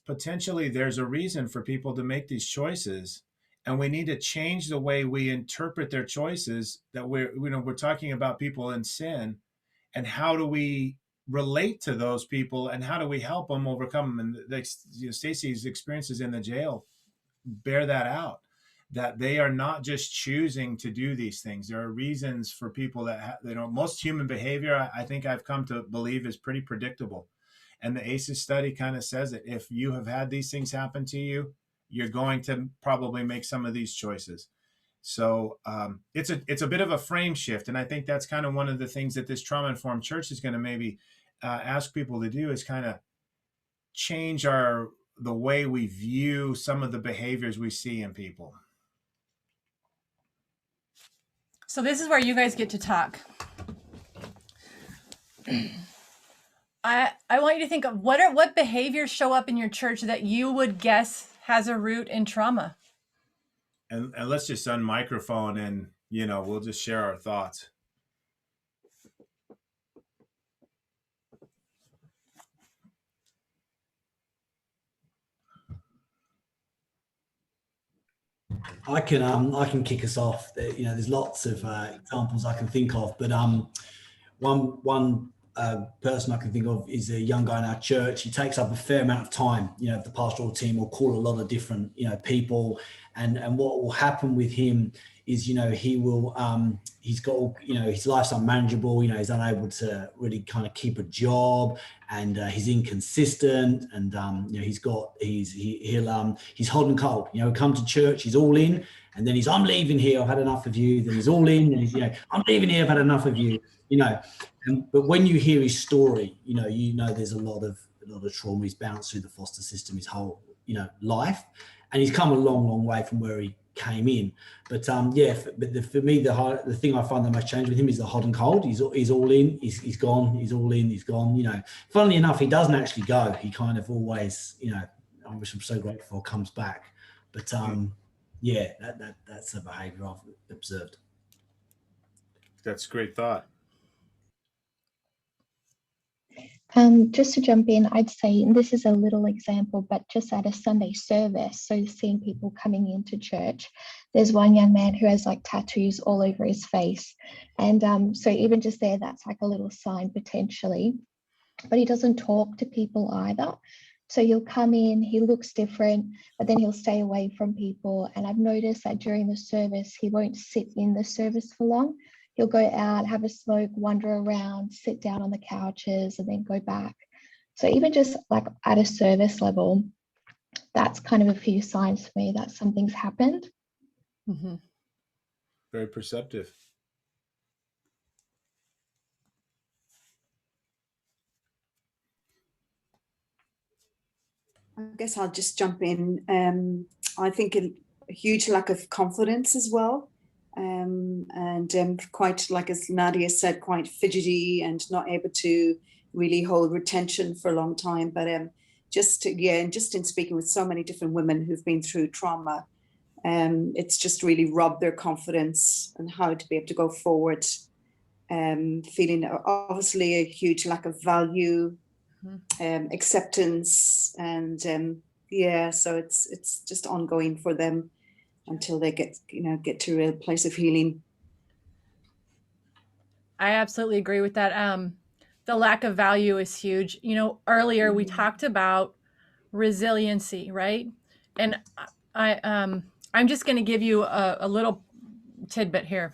potentially there's a reason for people to make these choices, and we need to change the way we interpret their choices. That we're talking about people in sin, and how do we relate to those people and how do we help them overcome them? And Stacey's experiences in the jail bear that out, that they are not just choosing to do these things. There are reasons for people that most human behavior, I think I've come to believe, is pretty predictable. And the ACEs study kind of says that if you have had these things happen to you, you're going to probably make some of these choices. So it's a bit of a frame shift, and I think that's kind of one of the things that this trauma informed church is going to maybe ask people to do, is kind of change the way we view some of the behaviors we see in people. So this is where you guys get to talk. I want you to think of what behaviors show up in your church that you would guess has a root in trauma. And let's just unmicrophone and, we'll just share our thoughts. I can kick us off. There's lots of examples I can think of, but one person I can think of is a young guy in our church. He takes up a fair amount of time. The pastoral team will call a lot of different people, and what will happen with him is he will he's got his life's unmanageable. He's unable to really kind of keep a job, and he's inconsistent, and he's hot and cold. Come to church, he's all in, and then I'm leaving here, I've had enough of you. Then he's all in, and he's I'm leaving here, I've had enough of you. But when you hear his story, there's a lot of trauma. He's bounced through the foster system his whole life, and he's come a long, long way from where he came in. But for me, the thing I find the most change with him is the hot and cold. He's all in, he's gone, he's all in, he's gone. Funnily enough, he doesn't actually go. He kind of always, which I'm so grateful, comes back. But that's a behaviour I've observed. That's a great thought. Just to jump in, I'd say, and this is a little example, but just at a Sunday service, so seeing people coming into church, there's one young man who has like tattoos all over his face. And so even just there, that's like a little sign potentially, but he doesn't talk to people either. So he'll come in, he looks different, but then he'll stay away from people. And I've noticed that during the service, he won't sit in the service for long. He'll go out, have a smoke, wander around, sit down on the couches, and then go back. So even just like at a service level, that's kind of a few signs for me that something's happened. Mm-hmm. Very perceptive. I guess I'll just jump in. I think a huge lack of confidence as well. And quite, like as Nadia said, quite fidgety and not able to really hold retention for a long time. But just in speaking with so many different women who've been through trauma, it's just really robbed their confidence and how to be able to go forward, feeling obviously a huge lack of value, acceptance, and so it's just ongoing for them until they get to a place of healing. I absolutely agree with that. The lack of value is huge. Earlier we talked about resiliency, right? And I'm just going to give you a little tidbit here.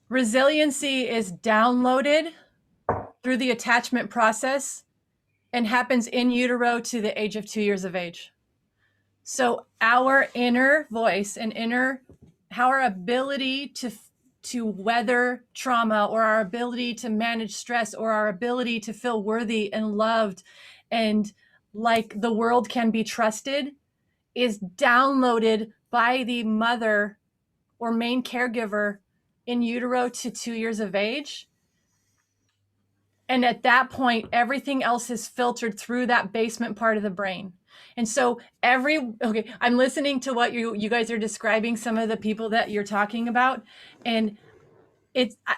Resiliency is downloaded through the attachment process and happens in utero to the age of 2 years of age. So our inner voice and our ability to weather trauma, or our ability to manage stress, or our ability to feel worthy and loved and like the world can be trusted, is downloaded by the mother or main caregiver in utero to 2 years of age. And at that point, everything else is filtered through that basement part of the brain. And so I'm listening to what you guys are describing, some of the people that you're talking about. And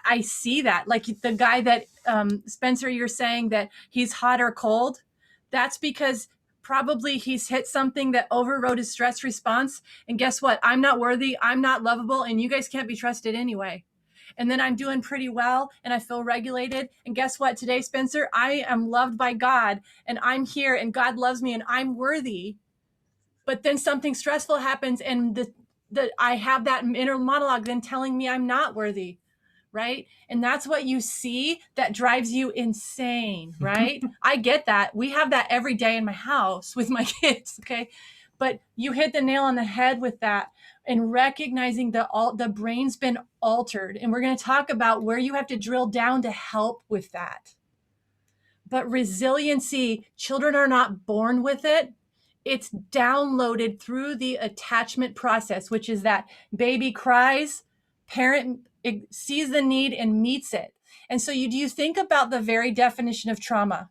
I see that, like the guy that, Spencer, you're saying that he's hot or cold. That's because probably he's hit something that overrode his stress response. And guess what? I'm not worthy. I'm not lovable. And you guys can't be trusted anyway. And then I'm doing pretty well and I feel regulated. And guess what? Today, Spencer, I am loved by God and I'm here and God loves me and I'm worthy. But then something stressful happens and I have that inner monologue then telling me I'm not worthy, right? And that's what you see that drives you insane, right? I get that. We have that every day in my house with my kids, okay? But you hit the nail on the head with that, and recognizing that all the brain's been altered. And we're going to talk about where you have to drill down to help with that. But resiliency, children are not born with it. It's downloaded through the attachment process, which is that baby cries, parent sees the need and meets it. And so do you think about the very definition of trauma?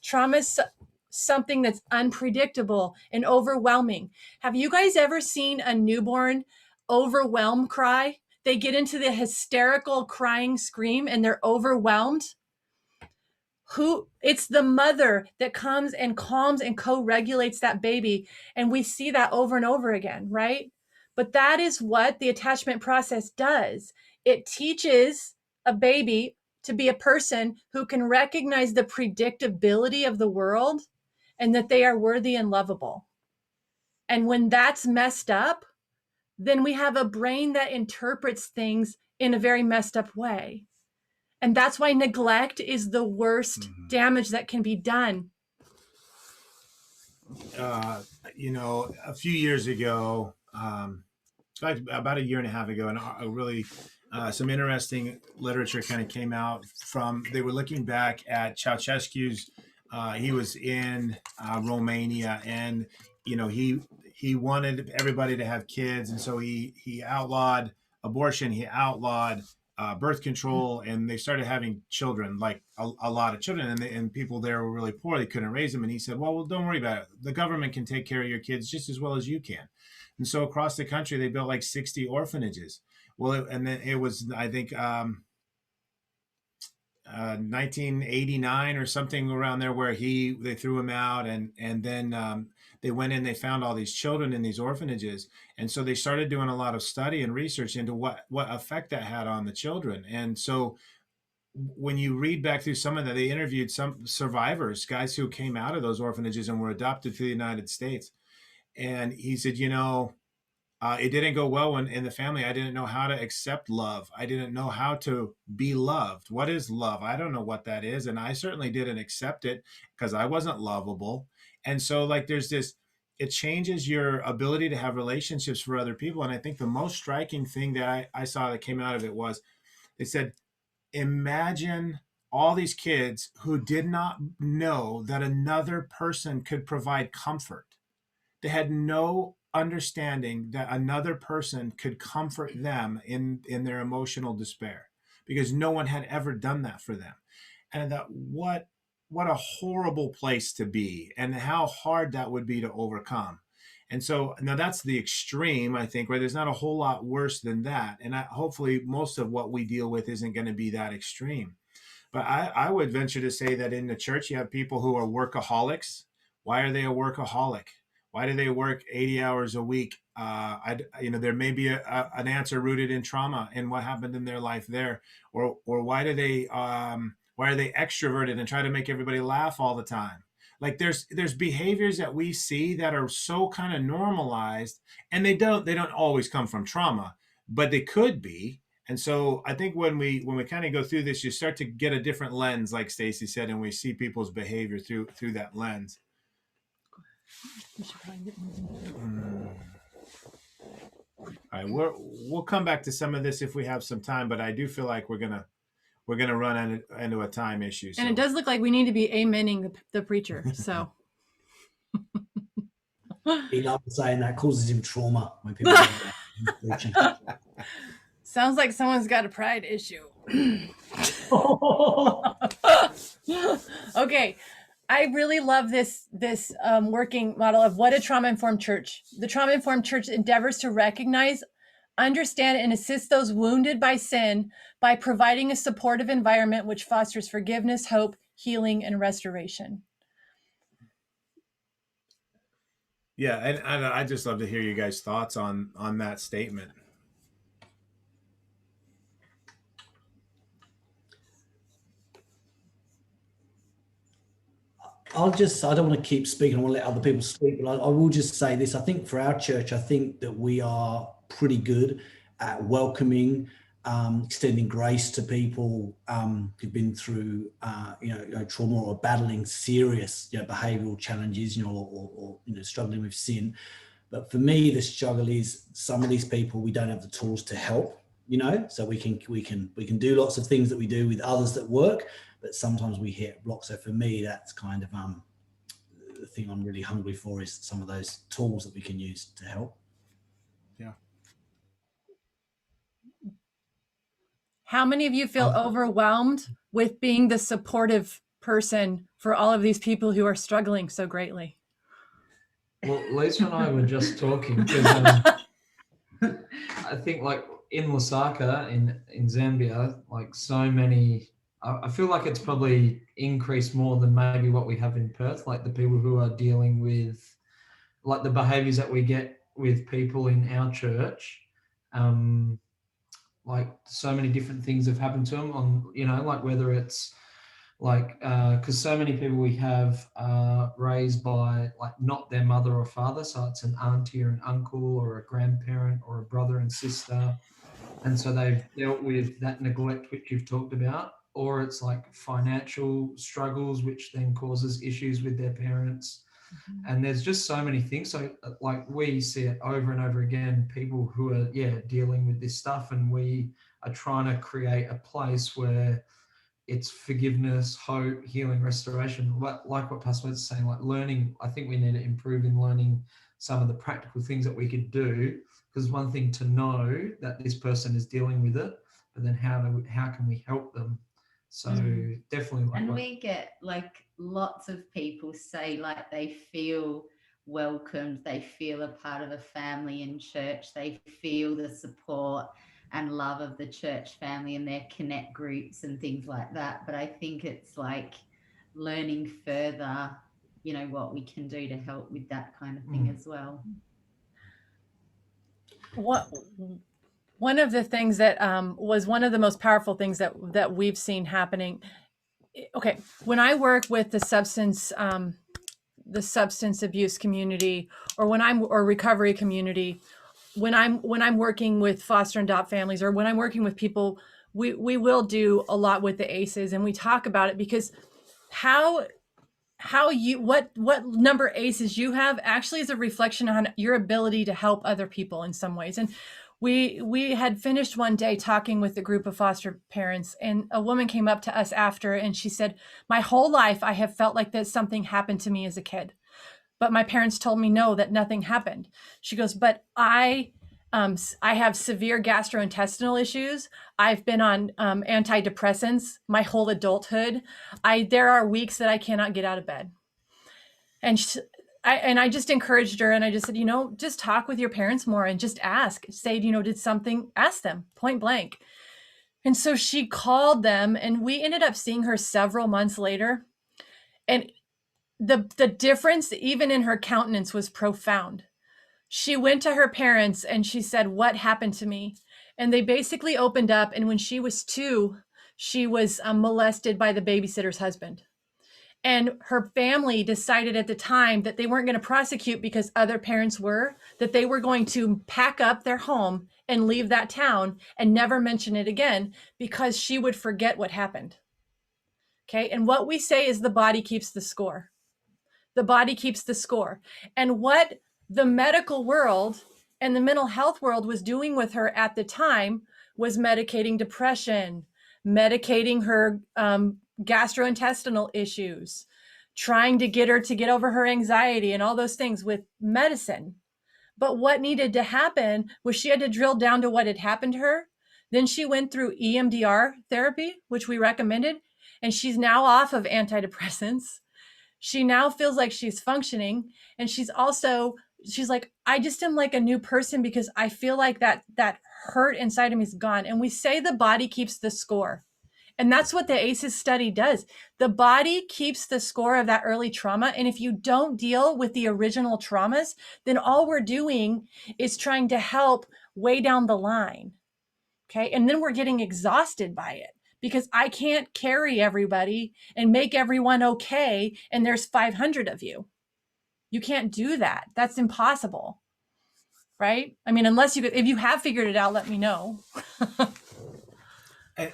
Trauma is something that's unpredictable and overwhelming. Have you guys ever seen a newborn overwhelmed cry? They get into the hysterical crying scream and they're overwhelmed. It's the mother that comes and calms and co-regulates that baby. And we see that over and over again, right? But that is what the attachment process does. It teaches a baby to be a person who can recognize the predictability of the world and that they are worthy and lovable. And when that's messed up, then we have a brain that interprets things in a very messed up way. And that's why neglect is the worst damage that can be done. A few years ago, about a year and a half ago, and some interesting literature kind of came out they were looking back at Ceausescu's. He was in Romania, and he wanted everybody to have kids, and so he outlawed abortion, he outlawed birth control, and they started having children, like a lot of children, and people there were really poor, they couldn't raise them. And he said, well, don't worry about it, the government can take care of your kids just as well as you can. And so across the country they built like 60 orphanages. And then it was, I think, 1989 or something around there, where they threw him out, and then they went in, they found all these children in these orphanages, and so they started doing a lot of study and research into what effect that had on the children. And so when you read back through some of that, they interviewed some survivors, guys who came out of those orphanages and were adopted to the United States, and he said, it didn't go well in the family. I didn't know how to accept love. I didn't know how to be loved. What is love? I don't know what that is. And I certainly didn't accept it because I wasn't lovable. And so there's this, it changes your ability to have relationships for other people. And I think the most striking thing that I saw that came out of it was, they said, imagine all these kids who did not know that another person could provide comfort. They had no understanding that another person could comfort them in their emotional despair, because no one had ever done that for them. And I thought, what a horrible place to be, and how hard that would be to overcome. And so now that's the extreme, I think, where there's not a whole lot worse than that. And hopefully most of what we deal with isn't going to be that extreme. But I would venture to say that in the church, you have people who are workaholics. Why are they a workaholic? Why do they work 80 hours a week? There may be an answer rooted in trauma and what happened in their life there, or why are they extroverted and try to make everybody laugh all the time? Like there's behaviors that we see that are so kind of normalized, and they don't always come from trauma, but they could be. And so I think when we kind of go through this, you start to get a different lens, like Stacey said, and we see people's behavior through that lens. All right, we'll come back to some of this if we have some time, but I do feel like we're gonna run into a time issue. So. And it does look like we need to be amening the preacher. So he loves saying that causes him trauma when people preaching. Sounds like someone's got a pride issue. Okay. I really love this working model of what a trauma-informed church. The trauma-informed church endeavors to recognize, understand, and assist those wounded by sin by providing a supportive environment which fosters forgiveness, hope, healing, and restoration. Yeah, and I just love to hear you guys' thoughts on that statement. I don't want to keep speaking. I want to let other people speak, but I will just say this. I think for our church, I think that we are pretty good at welcoming, extending grace to people who've been through, trauma or battling serious, behavioural challenges, or struggling with sin. But for me, the struggle is some of these people, we don't have the tools to help, so we can do lots of things that we do with others that work, but sometimes we hit blocks. So for me, that's kind of the thing I'm really hungry for, is some of those tools that we can use to help. Yeah. How many of you feel overwhelmed with being the supportive person for all of these people who are struggling so greatly? Well, Lisa and I were just talking because I think like in Lusaka in Zambia, like so many, I feel like it's probably increased more than maybe what we have in Perth, like the people who are dealing with like the behaviors that we get with people in our church. Like so many different things have happened to them on, like whether it's like, because so many people we have are raised by like not their mother or father. So it's an auntie or an uncle or a grandparent or a brother and sister. And so they've dealt with that neglect, which you've talked about, or it's like financial struggles, which then causes issues with their parents. And there's just so many things. So like we see it over and over again, people who are, dealing with this stuff. And we are trying to create a place where it's forgiveness, hope, healing, restoration. Like what Pastor was saying, like learning, I think we need to improve in learning some of the practical things that we could do. Because one thing to know that this person is dealing with it, but then how can we help them? So definitely. Like and we get like lots of people say like they feel welcomed, they feel a part of a family in church, they feel the support and love of the church family and their connect groups and things like that. But I think it's like learning further, what we can do to help with that kind of thing as well. One of the things that was one of the most powerful things that we've seen happening. Okay, when I work with the substance abuse community, or recovery community, when I'm working with foster and adopt families, or when I'm working with people, we will do a lot with the ACEs, and we talk about it because what number ACEs you have actually is a reflection on your ability to help other people in some ways. And we had finished one day talking with a group of foster parents, and a woman came up to us after, and she said, my whole life I have felt like that something happened to me as a kid, but my parents told me no, that nothing happened. She goes, but I have severe gastrointestinal issues. I've been on antidepressants my whole adulthood. There are weeks that I cannot get out of bed. And I just encouraged her, and I just said, just talk with your parents more and just ask. Say, did something, ask them point blank. And so she called them, and we ended up seeing her several months later. And the difference, even in her countenance, was profound. She went to her parents and she said, what happened to me? And they basically opened up. And when she was 2, she was molested by the babysitter's husband. And her family decided at the time that they weren't going to prosecute because other parents were, that they were going to pack up their home and leave that town and never mention it again, because she would forget what happened. Okay. And what we say is the body keeps the score. The body keeps the score. And what the medical world and the mental health world was doing with her at the time was medicating depression, medicating her gastrointestinal issues, trying to get her to get over her anxiety and all those things with medicine. But what needed to happen was she had to drill down to what had happened to her. Then she went through EMDR therapy, which we recommended, and she's now off of antidepressants. She now feels like she's functioning, and she's like, I just am like a new person because I feel like that hurt inside of me is gone. And we say the body keeps the score. And that's what the ACEs study does. The body keeps the score of that early trauma. And if you don't deal with the original traumas, then all we're doing is trying to help way down the line. Okay. And then we're getting exhausted by it, because I can't carry everybody and make everyone okay. And there's 500 of you. You can't do that. That's impossible. Right? I mean, if you have figured it out, let me know.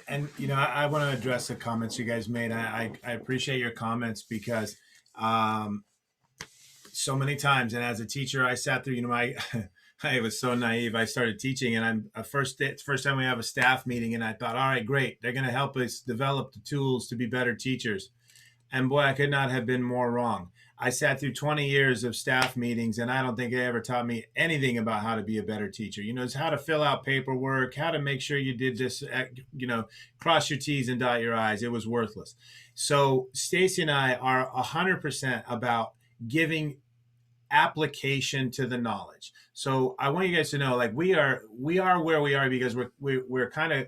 And I want to address the comments you guys made. I appreciate your comments, because so many times. And as a teacher, I sat through, my, I was so naive. I started teaching, and I'm first time we have a staff meeting, and I thought, all right, great. They're going to help us develop the tools to be better teachers. And boy, I could not have been more wrong. I sat through 20 years of staff meetings, and I don't think they ever taught me anything about how to be a better teacher. It's how to fill out paperwork, how to make sure you did this, cross your T's and dot your I's. It was worthless. So Stacey and I are 100% about giving application to the knowledge. So I want you guys to know, like, we are where we are because we're kind of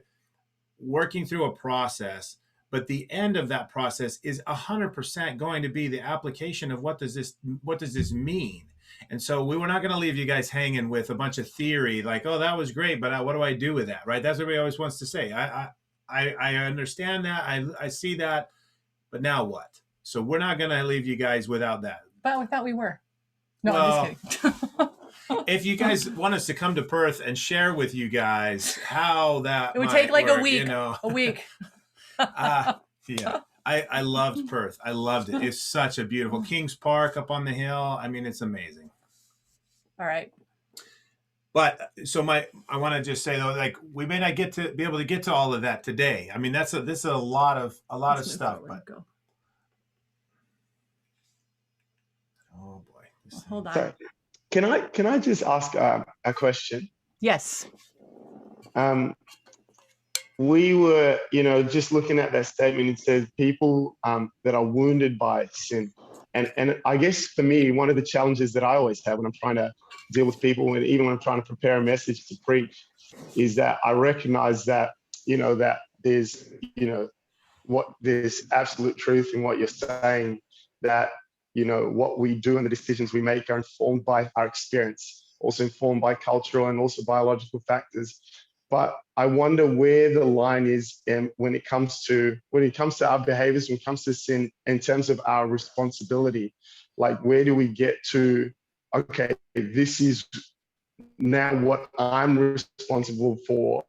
working through a process, but the end of that process is 100% going to be the application of what does this mean. And so we were not going to leave you guys hanging with a bunch of theory like, oh, that was great, but what do I do with that, right? That's what everybody always wants to say. I understand that, I see that, but now what? So we're not going to leave you guys without that. But we thought we were. No, Well, I'm just kidding. If you guys want us to come to Perth and share with you guys how that It would might take like work, a week. A week. Yeah, I loved Perth. I loved it. It's such a beautiful Kings Park up on the hill. I mean, it's amazing. All right. But so I want to just say though, like, we may not be able to get to all of that today. I mean, this is a lot of Let's move stuff. forward. But Go. oh boy, Hold on. Sorry. Can I just ask a question? Yes. We were, just looking at that statement. It says people that are wounded by sin, and I guess for me, one of the challenges that I always have when I'm trying to deal with people, and even when I'm trying to prepare a message to preach, is that I recognize that that there's there's absolute truth in what you're saying, that what we do and the decisions we make are informed by our experience, also informed by cultural and also biological factors. But I wonder where the line is when it comes to our behaviors, when it comes to sin, in terms of our responsibility. Like, where do we get to, okay, this is now what I'm responsible for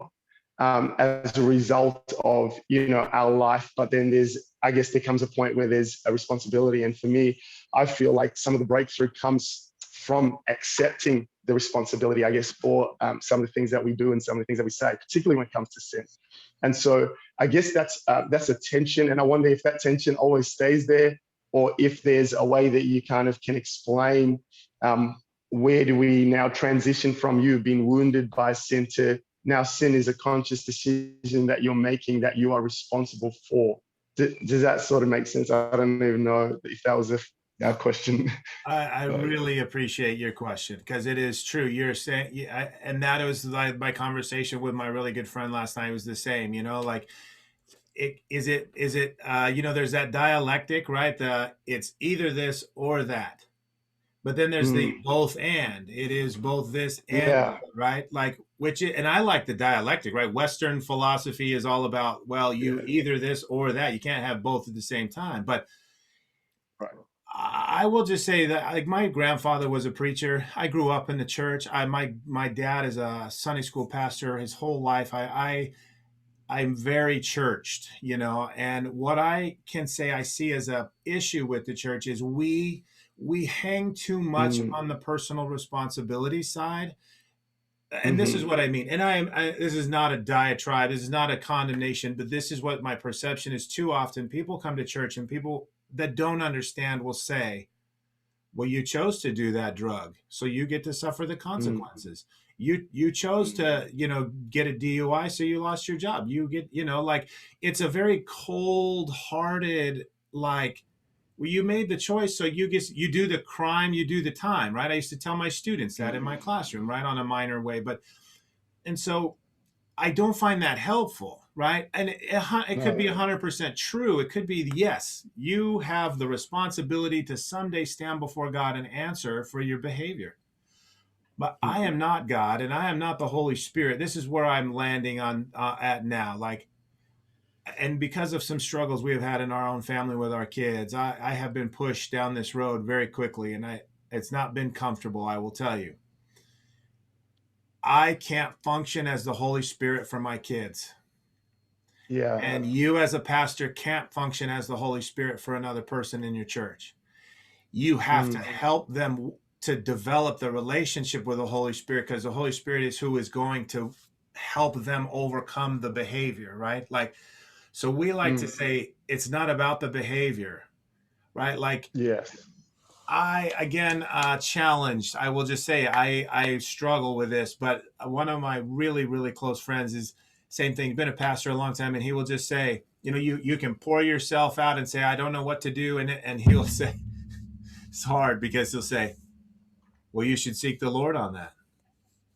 as a result of our life, but then there comes a point where there's a responsibility. And for me, I feel like some of the breakthrough comes from accepting the responsibility, I guess, for some of the things that we do and some of the things that we say, particularly when it comes to sin. And so I guess that's a tension, and I wonder if that tension always stays there, or if there's a way that you kind of can explain where do we now transition from you being wounded by sin to now sin is a conscious decision that you're making, that you are responsible for. Does that sort of make sense? I don't even know if that was a question. I really appreciate your question, because it is true. You're saying, and that was like my conversation with my really good friend last night was the same. Like, is it there's that dialectic, right? It's either this or that. But then there's the both and. It is both this and, right? Like, and I like the dialectic, right? Western philosophy is all about, well, either this or that. You can't have both at the same time. But right. I will just say that, like, my grandfather was a preacher. I grew up in the church. My dad is a Sunday school pastor his whole life. I'm very churched, and what I can say I see as a issue with the church is we hang too much on the personal responsibility side. And this is what I mean. And this is not a diatribe. This is not a condemnation, but this is what my perception is. Too often people come to church and people that don't understand will say, well, you chose to do that drug, so you get to suffer the consequences. You chose to, get a DUI, so you lost your job. You get, like, it's a very cold-hearted, like, well, you made the choice, so you do the crime, you do the time, right? I used to tell my students that in my classroom, right, on a minor way. And so I don't find that helpful, right? And it could be 100% true. It could be, yes, you have the responsibility to someday stand before God and answer for your behavior. But I am not God, and I am not the Holy Spirit. This is where I'm landing on at now. Like, and because of some struggles we have had in our own family with our kids, I have been pushed down this road very quickly, and it's not been comfortable, I will tell you. I can't function as the Holy Spirit for my kids. Yeah. And you as a pastor can't function as the Holy Spirit for another person in your church. You have to help them to develop the relationship with the Holy Spirit, because the Holy Spirit is who is going to help them overcome the behavior, right? Like, so we like to say it's not about the behavior, right? Like, Yes. I again challenged. I will just say I struggle with this, but one of my really close friends is same thing. He's been a pastor a long time, and he will just say, you know, you can pour yourself out and say, I don't know what to do, and he'll say, it's hard because he'll say, well, you should seek the Lord on that,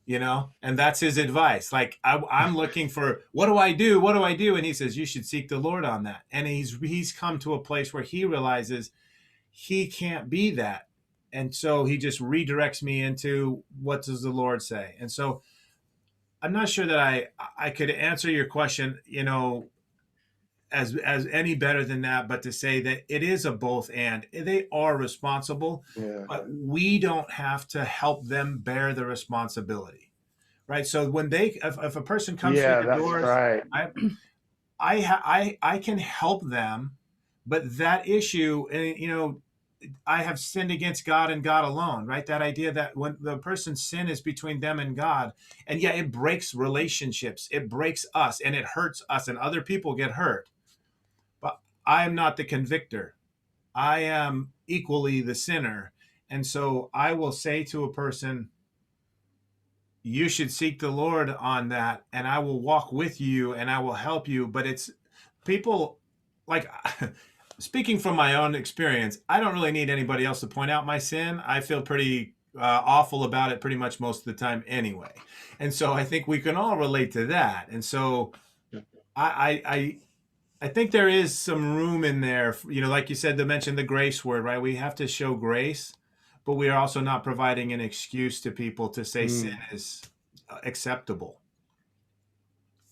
you know, and that's his advice. Like I'm looking for what do I do, and he says you should seek the Lord on that, and he's come to a place where he realizes he can't be that. And so he just redirects me into what does the Lord say? And so I'm not sure that I could answer your question, you know, as any better than that, but to say that it is a both and. They are responsible, but we don't have to help them bear the responsibility, right? So when if a person comes through the doors, right. I can help them, but that issue, you know, I have sinned against God and God alone, right? That idea that when the person's sin is between them and God, and yeah, it breaks relationships, it breaks us, and it hurts us, and other people get hurt. But I am not the convictor. I am equally the sinner. And so I will say to a person, you should seek the Lord on that, and I will walk with you and I will help you. But it's people like, speaking from my own experience, I don't really need anybody else to point out my sin. I feel pretty awful about it pretty much most of the time anyway. And so I think we can all relate to that. And so I think there is some room in there, you know, like you said, to mention the grace word, right? We have to show grace, but we are also not providing an excuse to people to say sin is acceptable.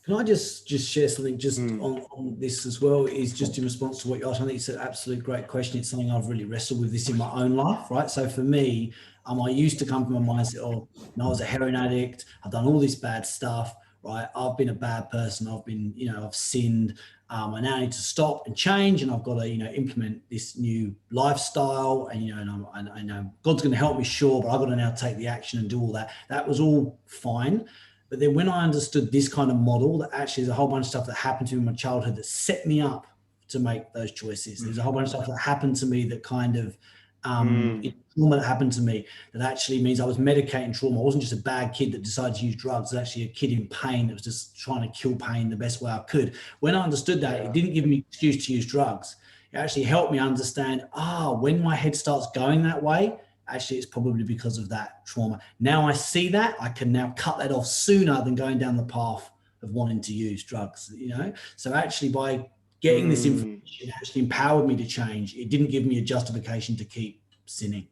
Can I just share something just on this as well? Is just in response to what you asked. I think it's an absolute great question. It's something I've really wrestled with this in my own life, right? So for me, I used to come from a mindset of, you know, I was a heroin addict. I've done all this bad stuff, right? I've been a bad person. I've been, you know, I've sinned. I now need to stop and change, and I've got to, you know, implement this new lifestyle. And, you know, and I know God's going to help me, sure, but I've got to now take the action and do all that. That was all fine. But then when I understood this kind of model, that actually there's a whole bunch of stuff that happened to me in my childhood that set me up to make those choices. There's a whole bunch of stuff that happened to me that kind of trauma that happened to me that actually means I was medicating trauma. I wasn't just a bad kid that decided to use drugs. I was actually a kid in pain that was just trying to kill pain the best way I could. When I understood that, it didn't give me an excuse to use drugs. It actually helped me understand, when my head starts going that way, actually it's probably because of that trauma. Now I see that, I can now cut that off sooner than going down the path of wanting to use drugs, you know? So actually by getting this information, it actually empowered me to change. It didn't give me a justification to keep sinning.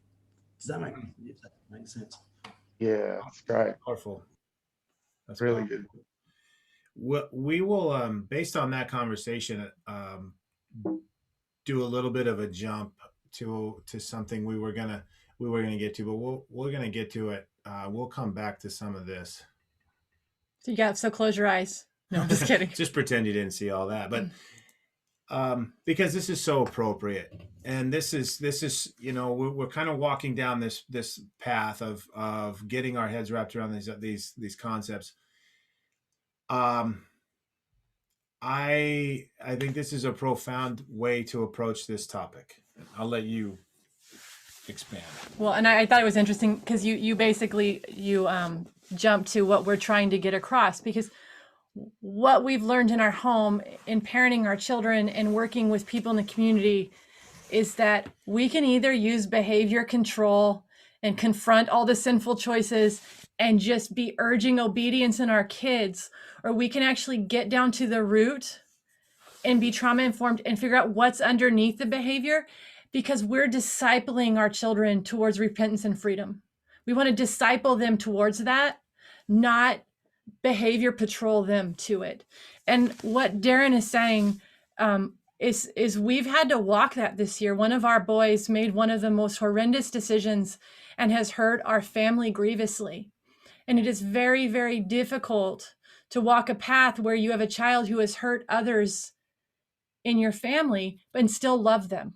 Does that make sense? Yeah, that's great. Powerful. That's really powerful. good. We will, based on that conversation, do a little bit of a jump to something we were gonna get to, but we're gonna get to it. We'll come back to some of this. So close your eyes. No, I'm just kidding. Just pretend you didn't see all that, but because this is so appropriate, and this is you know, we're kind of walking down this path of getting our heads wrapped around these concepts. I think this is a profound way to approach this topic. I'll let you expand. Well, and I thought it was interesting because you basically jumped to what we're trying to get across, because what we've learned in our home, in parenting our children and working with people in the community, is that we can either use behavior control and confront all the sinful choices and just be urging obedience in our kids, or we can actually get down to the root and be trauma informed and figure out what's underneath the behavior, because we're discipling our children towards repentance and freedom. We want to disciple them towards that, not behavior patrol them to it. And what Darren is saying is we've had to walk that this year. One of our boys made one of the most horrendous decisions and has hurt our family grievously. And it is very, very difficult to walk a path where you have a child who has hurt others in your family, but still love them.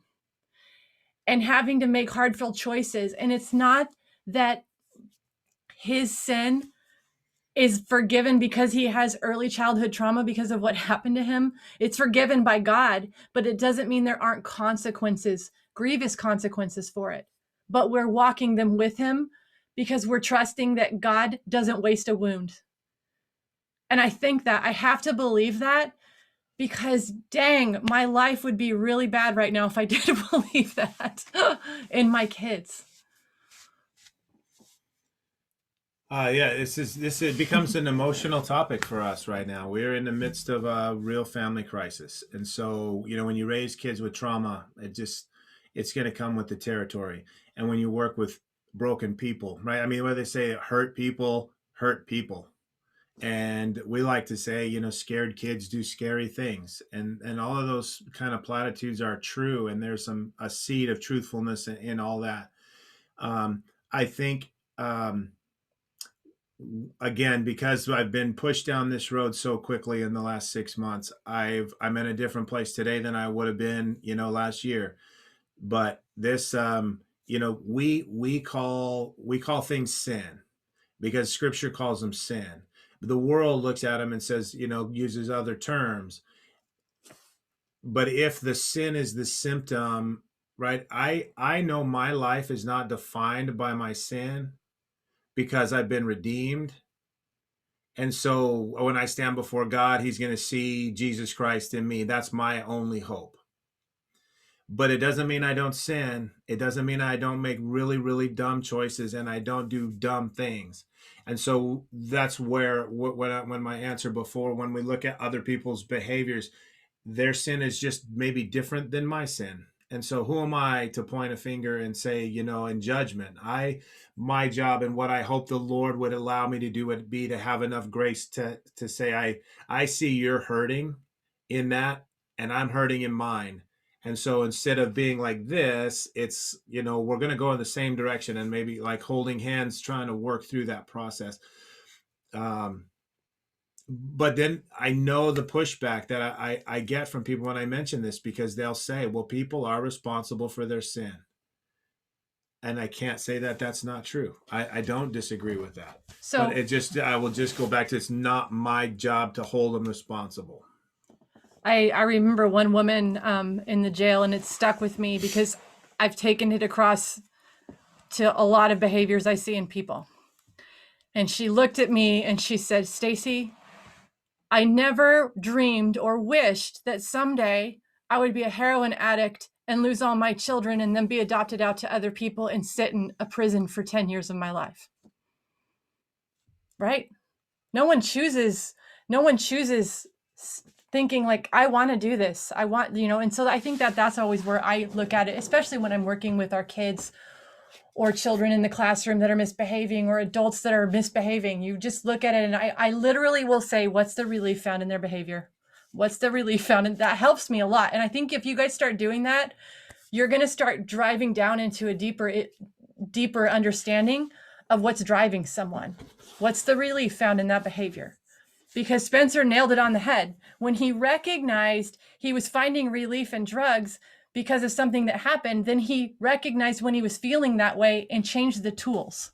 and having to make hard-filled choices. And it's not that his sin is forgiven because he has early childhood trauma because of what happened to him. It's forgiven by God, but it doesn't mean there aren't consequences, grievous consequences for it. But we're walking them with him because we're trusting that God doesn't waste a wound. And I think that I have to believe that, because dang, my life would be really bad right now if I didn't believe that in my kids. Yeah, it becomes an emotional topic for us right now. We're in the midst of a real family crisis, and so when you raise kids with trauma, it's going to come with the territory. And when you work with broken people, right? I mean, what they say, hurt people, and we like to say, scared kids do scary things, and all of those kind of platitudes are true, and there's a seed of truthfulness in all that. I think. Again, because I've been pushed down this road so quickly in the last 6 months, I'm in a different place today than I would have been, last year. But this, we call things sin because Scripture calls them sin. The world looks at them and says, uses other terms. But if the sin is the symptom, right? I know my life is not defined by my sin because I've been redeemed. And so when I stand before God, he's going to see Jesus Christ in me. That's my only hope. But it doesn't mean I don't sin. It doesn't mean I don't make really, really dumb choices and I don't do dumb things. And so that's where, when my answer before, when we look at other people's behaviors, their sin is just maybe different than my sin. And so who am I to point a finger and say, in judgment? My job and what I hope the Lord would allow me to do would be to have enough grace to say, I see you're hurting in that, and I'm hurting in mine. And so instead of being like this, it's, we're going to go in the same direction and maybe like holding hands, trying to work through that process. But then I know the pushback that I get from people when I mention this, because they'll say, well, people are responsible for their sin. And I can't say that that's not true. I don't disagree with that. So But I will just go back to, it's not my job to hold them responsible. I remember one woman in the jail, and it stuck with me because I've taken it across to a lot of behaviors I see in people. And she looked at me and she said, Stacey, I never dreamed or wished that someday I would be a heroin addict and lose all my children and then be adopted out to other people and sit in a prison for 10 years of my life. Right? No one chooses thinking like, I want to do this. I want, and so I think that's always where I look at it, especially when I'm working with our kids or children in the classroom that are misbehaving or adults that are misbehaving. You just look at it and I literally will say, what's the relief found in their behavior? What's the relief found? And that helps me a lot. And I think if you guys start doing that, you're going to start driving down into a deeper understanding of what's driving someone. What's the relief found in that behavior? Because Spencer nailed it on the head. When he recognized he was finding relief in drugs because of something that happened, then he recognized when he was feeling that way and changed the tools.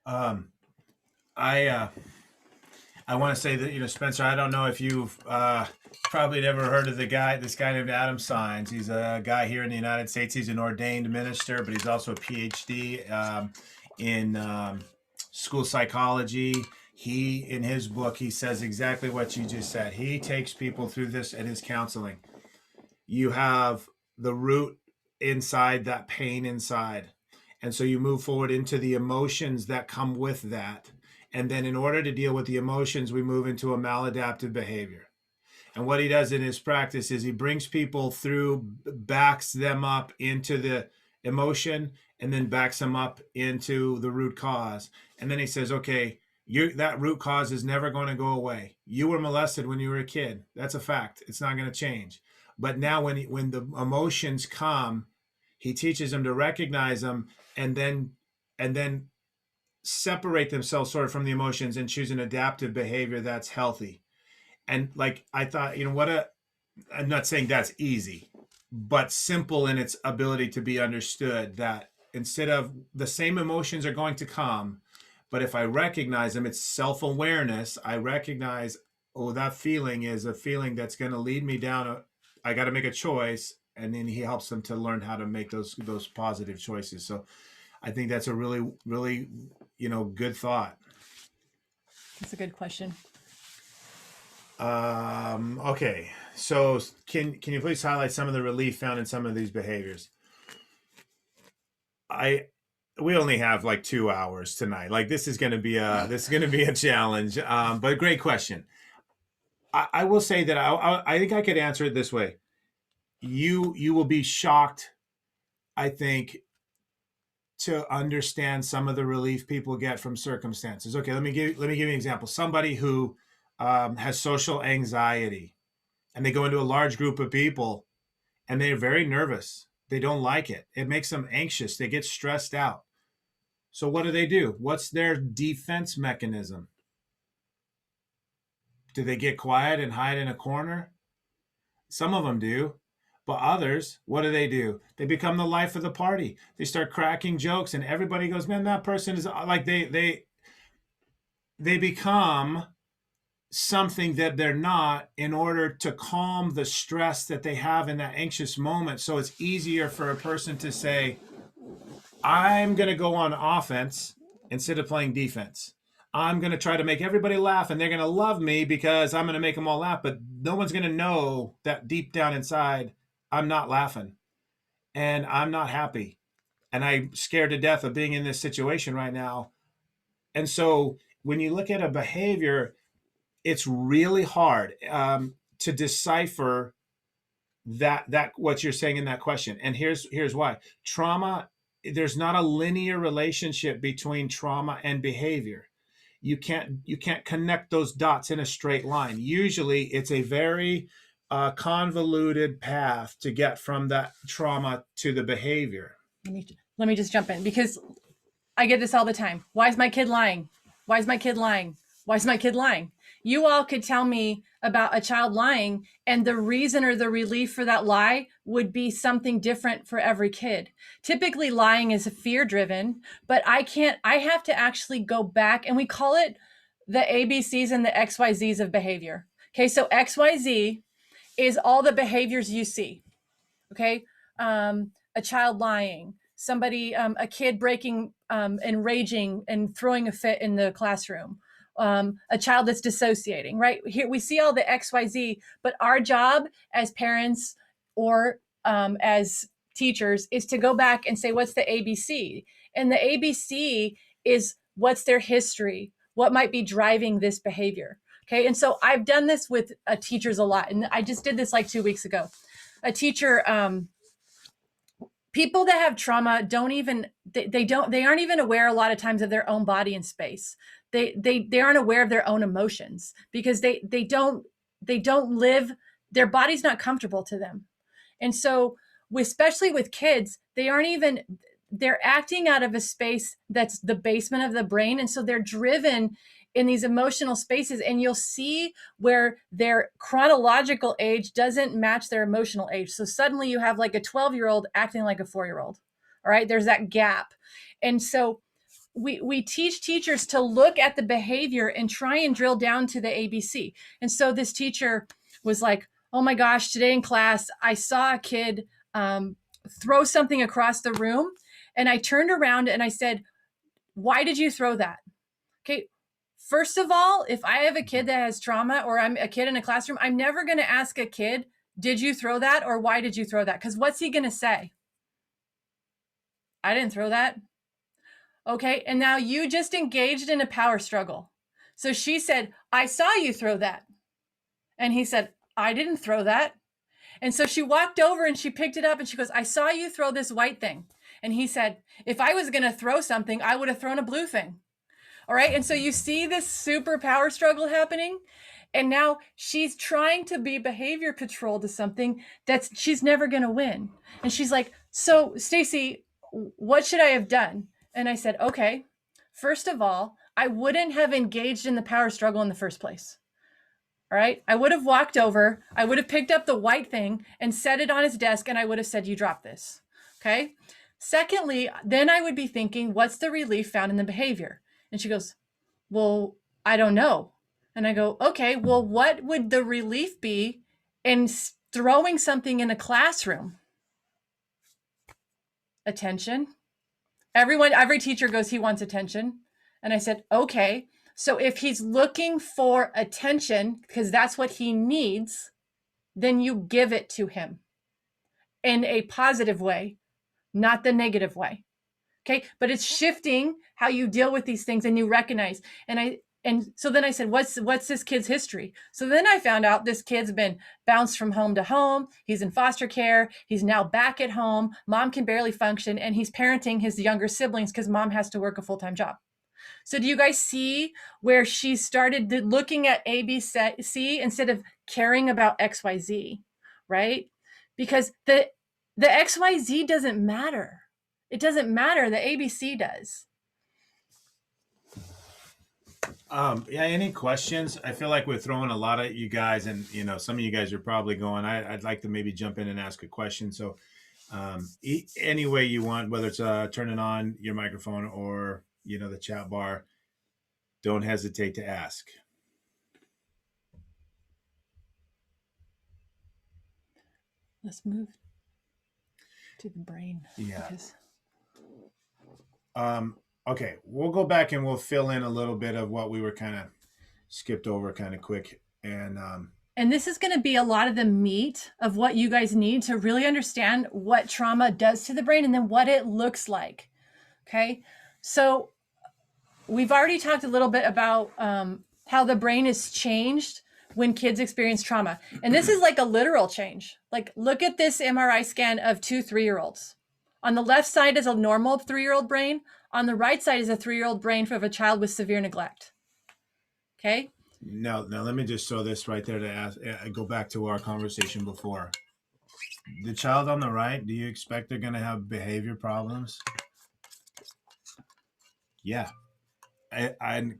I want to say that, Spencer, I don't know if you've probably never heard of this guy named Adam Sines. He's a guy here in the United States. He's an ordained minister, but he's also a PhD in school psychology. In his book, he says exactly what you just said. He takes people through this in his counseling. You have the root inside, that pain inside. And so you move forward into the emotions that come with that. And then in order to deal with the emotions, we move into a maladaptive behavior. And what he does in his practice is he brings people through, backs them up into the emotion, and then backs them up into the root cause. And then he says, okay, that root cause is never going to go away. You were molested when you were a kid. That's a fact. It's not going to change. But now when the emotions come, he teaches them to recognize them and then separate themselves sort of from the emotions and choose an adaptive behavior that's healthy. And like, I thought, I'm not saying that's easy, but simple in its ability to be understood, that instead of the same emotions are going to come, but if I recognize them, it's self-awareness. I recognize, oh, that feeling is a feeling that's going to lead me down I got to make a choice, and then he helps them to learn how to make those positive choices. So I think that's a really, really, good thought. That's a good question. Okay, so can you please highlight some of the relief found in some of these behaviors? We only have like 2 hours tonight. Like, this is going to be a challenge. But great question. I will say that I think I could answer it this way. You will be shocked, I think, to understand some of the relief people get from circumstances. Okay, let me give you an example. Somebody who has social anxiety, and they go into a large group of people, and they're very nervous. They don't like it. It makes them anxious. They get stressed out. So what do? What's their defense mechanism? Do they get quiet and hide in a corner? Some of them do. But others, what do? They become the life of the party. They start cracking jokes, and everybody goes, man, that person is like, they become something that they're not, in order to calm the stress that they have in that anxious moment. So it's easier for a person to say, I'm going to go on offense instead of playing defense. I'm going to try to make everybody laugh, and they're going to love me because I'm going to make them all laugh. But no one's going to know that deep down inside, I'm not laughing and I'm not happy. And I'm scared to death of being in this situation right now. And so when you look at a behavior, it's really hard to decipher that what you're saying in that question. And here's why. Trauma, there's not a linear relationship between trauma and behavior. You can't connect those dots in a straight line. Usually it's a very convoluted path to get from that trauma to the behavior. Let me just jump in, because I get this all the time. Why is my kid lying? Why is my kid lying? Why is my kid lying? You all could tell me about a child lying, and the reason or the relief for that lie would be something different for every kid. Typically, lying is fear driven, but I have to actually go back, and we call it the ABCs and the XYZs of behavior. Okay, so XYZ is all the behaviors you see. Okay, a child lying, somebody, a kid breaking and raging and throwing a fit in the classroom, a child that's dissociating, right? Here we see all the XYZ, but our job as parents or as teachers is to go back and say, what's the ABC? And the ABC is what's their history, what might be driving this behavior. Okay, and so I've done this with teachers a lot, and I just did this like 2 weeks ago. A teacher, people that have trauma they aren't even aware a lot of times of their own body and space. They aren't aware of their own emotions, because they don't live, their body's not comfortable to them. And so especially with kids, they're acting out of a space that's the basement of the brain. And so they're driven in these emotional spaces, and you'll see where their chronological age doesn't match their emotional age. So suddenly you have like a 12-year-old acting like a 4-year-old. All right, there's that gap. And so we teach teachers to look at the behavior and try and drill down to the ABC. And so this teacher was like, oh my gosh, today in class, I saw a kid throw something across the room. And I turned around and I said, why did you throw that? Okay, first of all, if I have a kid that has trauma, or I'm a kid in a classroom, I'm never going to ask a kid, did you throw that? Or why did you throw that? Because what's he going to say? I didn't throw that. Okay, and now you just engaged in a power struggle. So she said, I saw you throw that. And he said, I didn't throw that. And so she walked over and she picked it up and she goes, I saw you throw this white thing. And he said, if I was going to throw something, I would have thrown a blue thing. All right. And so you see this super power struggle happening. And now she's trying to be behavior patrol to something that's she's never going to win. And she's like, so Stacey, what should I have done? And I said, okay, first of all, I wouldn't have engaged in the power struggle in the first place. All right. I would have walked over, I would have picked up the white thing and set it on his desk, and I would have said, you dropped this. Okay. Secondly, then I would be thinking, what's the relief found in the behavior? And she goes, well, I don't know. And I go, okay, well, what would the relief be in throwing something in a classroom? Attention. Every teacher goes, he wants attention. And I said, okay. So if he's looking for attention, because that's what he needs, then you give it to him in a positive way, not the negative way. Okay. But it's shifting how you deal with these things, and you recognize. And so then I said, what's this kid's history? So then I found out this kid's been bounced from home to home. He's in foster care. He's now back at home. Mom can barely function, and he's parenting his younger siblings because mom has to work a full-time job. So do you guys see where she started looking at A, B, C instead of caring about X, Y, Z, right? Because the X, Y, Z doesn't matter. It doesn't matter. The ABC does. Yeah, any questions? I feel like we're throwing a lot at you guys, and some of you guys are probably going, I'd like to maybe jump in and ask a question. So any way you want, whether it's turning on your microphone or the chat bar, don't hesitate to ask. Let's move to the brain. Yeah. Because... Okay, we'll go back and we'll fill in a little bit of what we were kind of skipped over kind of quick. And this is going to be a lot of the meat of what you guys need to really understand what trauma does to the brain and then what it looks like. Okay, so we've already talked a little bit about how the brain is changed when kids experience trauma. And this is like a literal change. Like, look at this MRI scan of 2 3-year-olds. On the left side is a normal 3-year-old brain. On the right side is a 3-year-old brain of a child with severe neglect. Okay. Now let me just throw this right there to ask. Go back to our conversation before. The child on the right, do you expect they're going to have behavior problems? Yeah.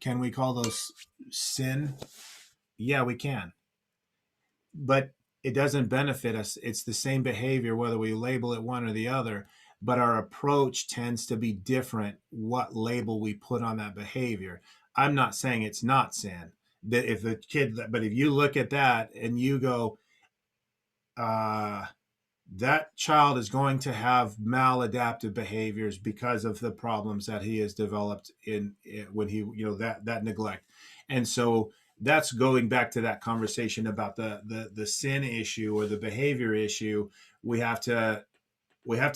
Can we call those sin? Yeah, we can. But it doesn't benefit us. It's the same behavior, whether we label it one or the other, but our approach tends to be different what label we put on that behavior. I'm not saying it's not sin. That if the kid, but if you look at that and you go, that child is going to have maladaptive behaviors because of the problems that he has developed in when he, that neglect. And so that's going back to that conversation about the sin issue or the behavior issue. We have to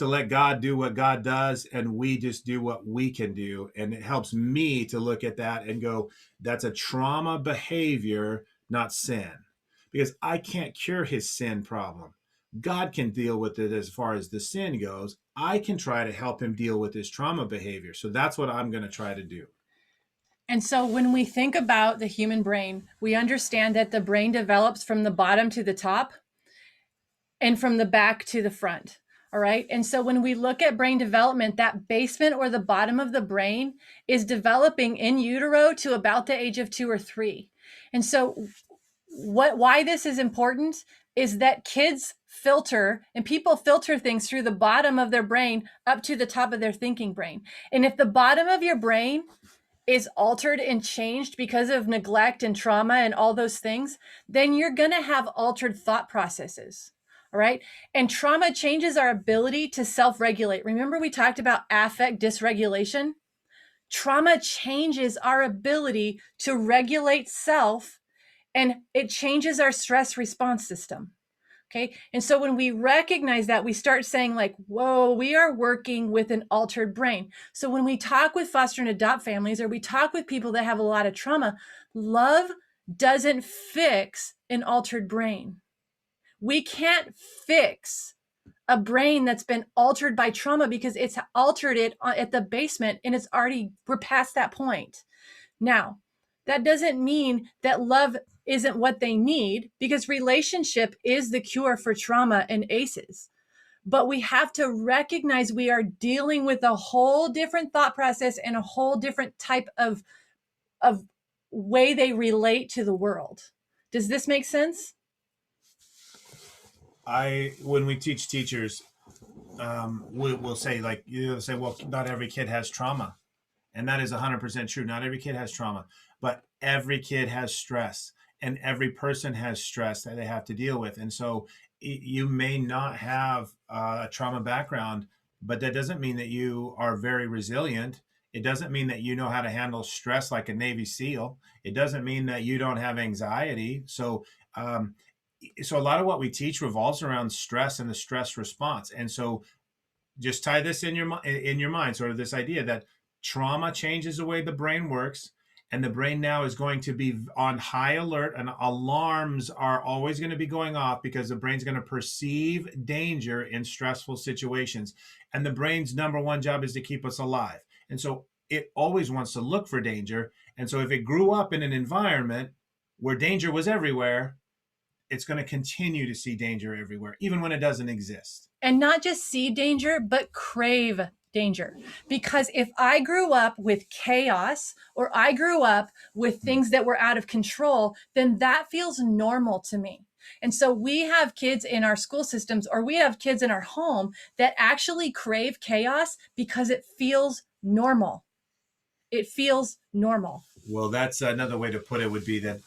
let God do what God does, and we just do what we can do. And it helps me to look at that and go, that's a trauma behavior, not sin, because I can't cure his sin problem. God can deal with it as far as the sin goes. I can try to help him deal with his trauma behavior. So that's what I'm going to try to do. And so when we think about the human brain, we understand that the brain develops from the bottom to the top and from the back to the front. All right. And so when we look at brain development, that basement or the bottom of the brain is developing in utero to about the age of 2 or 3. And so why this is important is that kids filter, and people filter things through the bottom of their brain up to the top of their thinking brain. And if the bottom of your brain is altered and changed because of neglect and trauma and all those things, then you're going to have altered thought processes. All right. And trauma changes our ability to self-regulate. Remember, we talked about affect dysregulation? Trauma changes our ability to regulate self, and it changes our stress response system. Okay. And so when we recognize that, we start saying like, whoa, we are working with an altered brain. So when we talk with foster and adopt families, or we talk with people that have a lot of trauma, love doesn't fix an altered brain. We can't fix a brain that's been altered by trauma because it's altered it at the basement, and we're past that point. Now, that doesn't mean that love isn't what they need, because relationship is the cure for trauma and ACEs. But we have to recognize we are dealing with a whole different thought process and a whole different type of way they relate to the world. Does this make sense? When we teach teachers, we'll say, like, say, well, not every kid has trauma. And that is 100% true. Not every kid has trauma, but every kid has stress, and every person has stress that they have to deal with. And so you may not have a trauma background, but that doesn't mean that you are very resilient. It doesn't mean that you know how to handle stress like a Navy SEAL. It doesn't mean that you don't have anxiety. So a lot of what we teach revolves around stress and the stress response. And so just tie this in your mind, sort of this idea that trauma changes the way the brain works, and the brain now is going to be on high alert, and alarms are always going to be going off because the brain's going to perceive danger in stressful situations. And the brain's number one job is to keep us alive. And so it always wants to look for danger. And so if it grew up in an environment where danger was everywhere, it's going to continue to see danger everywhere, even when it doesn't exist. And not just see danger, but crave danger. Because if I grew up with chaos, or I grew up with things that were out of control, then that feels normal to me. And so we have kids in our school systems, or we have kids in our home that actually crave chaos because it feels normal. It feels normal. Well, that's another way to put it, would be that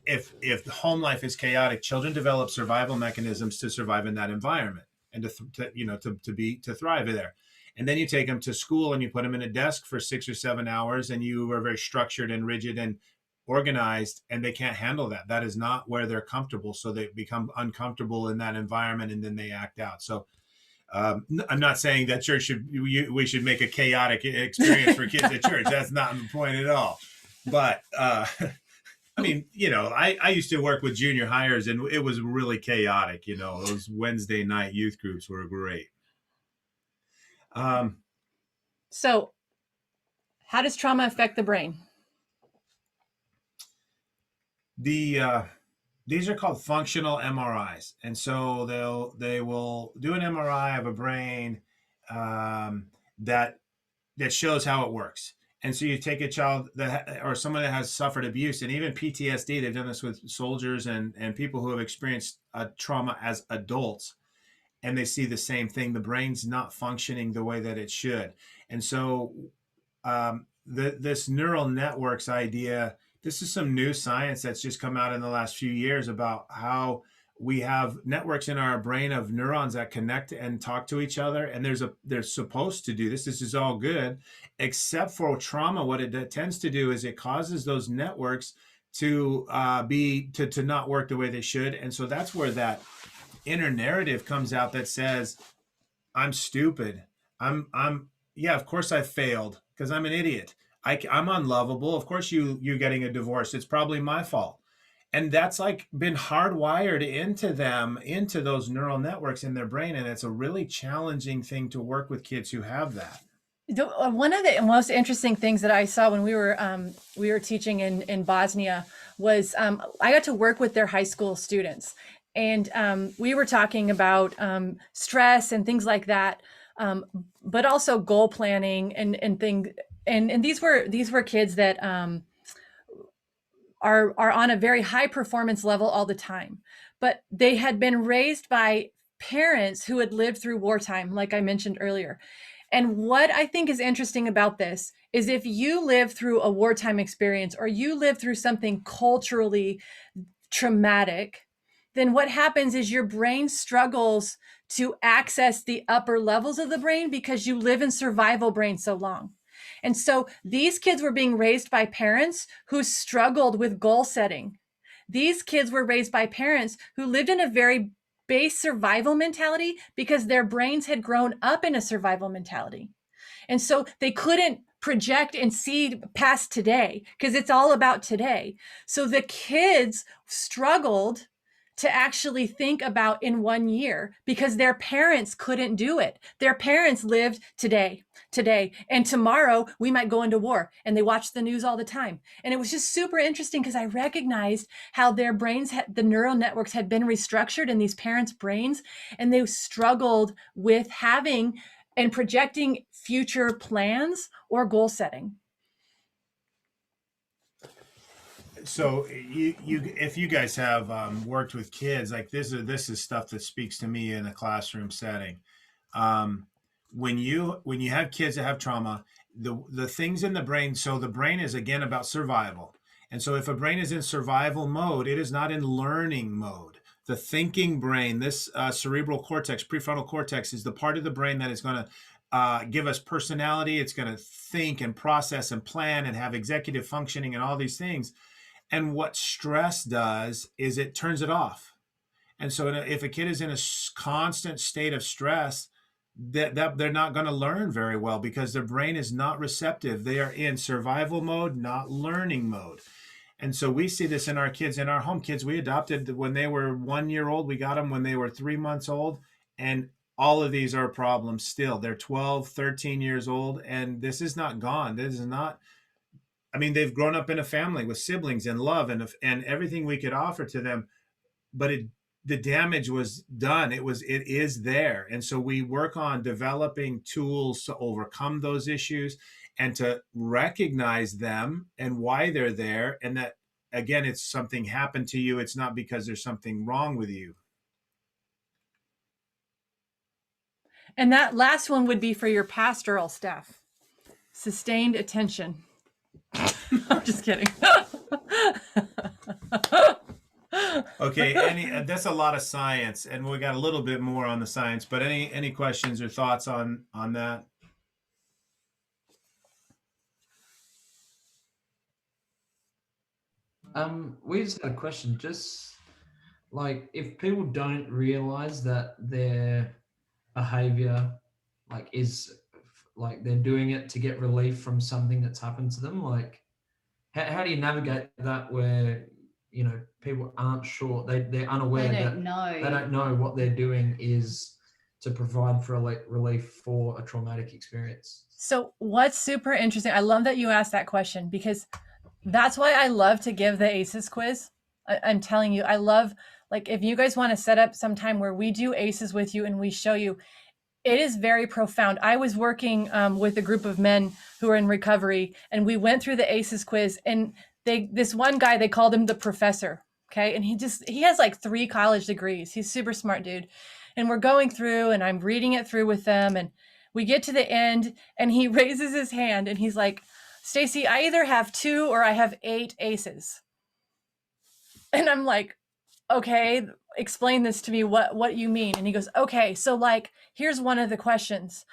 if the home life is chaotic, children develop survival mechanisms to survive in that environment and to thrive there. And then you take them to school and you put them in a desk for 6 or 7 hours, and you are very structured and rigid and organized, and they can't handle that. That is not where they're comfortable. So they become uncomfortable in that environment, and then they act out. So I'm not saying that we should make a chaotic experience for kids at church. That's not the point at all. But I mean, I used to work with junior hires, and it was really chaotic. Those Wednesday night youth groups were great. So how does trauma affect the brain? These are called functional MRIs. And so they will do an MRI of a brain that shows how it works. And so you take a child or someone that has suffered abuse, and even PTSD, they've done this with soldiers and people who have experienced trauma as adults, and they see the same thing. The brain's not functioning the way that it should. And so this neural networks idea, this is some new science that's just come out in the last few years about how we have networks in our brain of neurons that connect and talk to each other. And they're supposed to do this. This is all good, except for trauma. What it tends to do is it causes those networks to not work the way they should. And so that's where that inner narrative comes out that says, I'm stupid. Yeah, of course I failed because I'm an idiot. I'm unlovable. Of course you getting a divorce. It's probably my fault. And that's like been hardwired into those neural networks in their brain. And it's a really challenging thing to work with kids who have that. One of the most interesting things that I saw when we were teaching in Bosnia was I got to work with their high school students. And we were talking about stress and things like that, but also goal planning and things. And these were kids that are on a very high performance level all the time, but they had been raised by parents who had lived through wartime, like I mentioned earlier. And what I think is interesting about this is if you live through a wartime experience, or you live through something culturally traumatic, then what happens is your brain struggles to access the upper levels of the brain because you live in survival brain so long. And so these kids were being raised by parents who struggled with goal setting. These kids were raised by parents who lived in a very base survival mentality because their brains had grown up in a survival mentality. And so they couldn't project and see past today because it's all about today. So the kids struggled to actually think about in 1 year because their parents couldn't do it. Their parents lived today, and tomorrow we might go into war, and they watched the news all the time. And it was just super interesting because I recognized how their brains, the neural networks had been restructured in these parents' brains, and they struggled with having and projecting future plans or goal setting. So if you guys have worked with kids, like this is stuff that speaks to me in a classroom setting. Um, when you have kids that have trauma, the things in the brain. So the brain is again about survival, and so if a brain is in survival mode, it is not in learning mode. The thinking brain, this cerebral cortex, prefrontal cortex, is the part of the brain that is going to give us personality. It's going to think and process and plan and have executive functioning and all these things. And what stress does is it turns it off. And so if a kid is in a constant state of stress, that they're not going to learn very well because their brain is not receptive. They are in survival mode, not learning mode. And so we see this in our kids, in our home kids. We adopted when they were 1 year old. We got them when they were 3 months old. And all of these are problems still. They're 12, 13 years old. And this is not gone. This is not, I mean, they've grown up in a family with siblings and love and everything we could offer to them. But the damage was done. It is there. And so we work on developing tools to overcome those issues and to recognize them and why they're there. And that, again, it's something happened to you. It's not because there's something wrong with you. And that last one would be for your pastoral staff. Sustained attention. I'm just kidding. Okay, that's a lot of science, and we got a little bit more on the science, but any questions or thoughts on that? We just had a question. Just like if people don't realize that their behavior is they're doing it to get relief from something that's happened to them, like how do you navigate that where people aren't sure, they're unaware, They don't know. they don't know what they're doing is to provide for relief for a traumatic experience? So what's super interesting, I love that you asked that question, because that's why I love to give the ACEs quiz. I'm telling you, I love, like, if you guys want to set up some time where we do ACEs with you and we show you, it is very profound. I was working with a group of men who are in recovery, and we went through the ACEs quiz, and this one guy, they called him the professor. Okay. And he has like 3 college degrees. He's super smart dude. And we're going through and I'm reading it through with them. And we get to the end and he raises his hand and he's like, Stacey, I either have 2 or I have 8 ACEs. And I'm like, okay, explain this to me, what you mean. And he goes, okay, so like, here's one of the questions.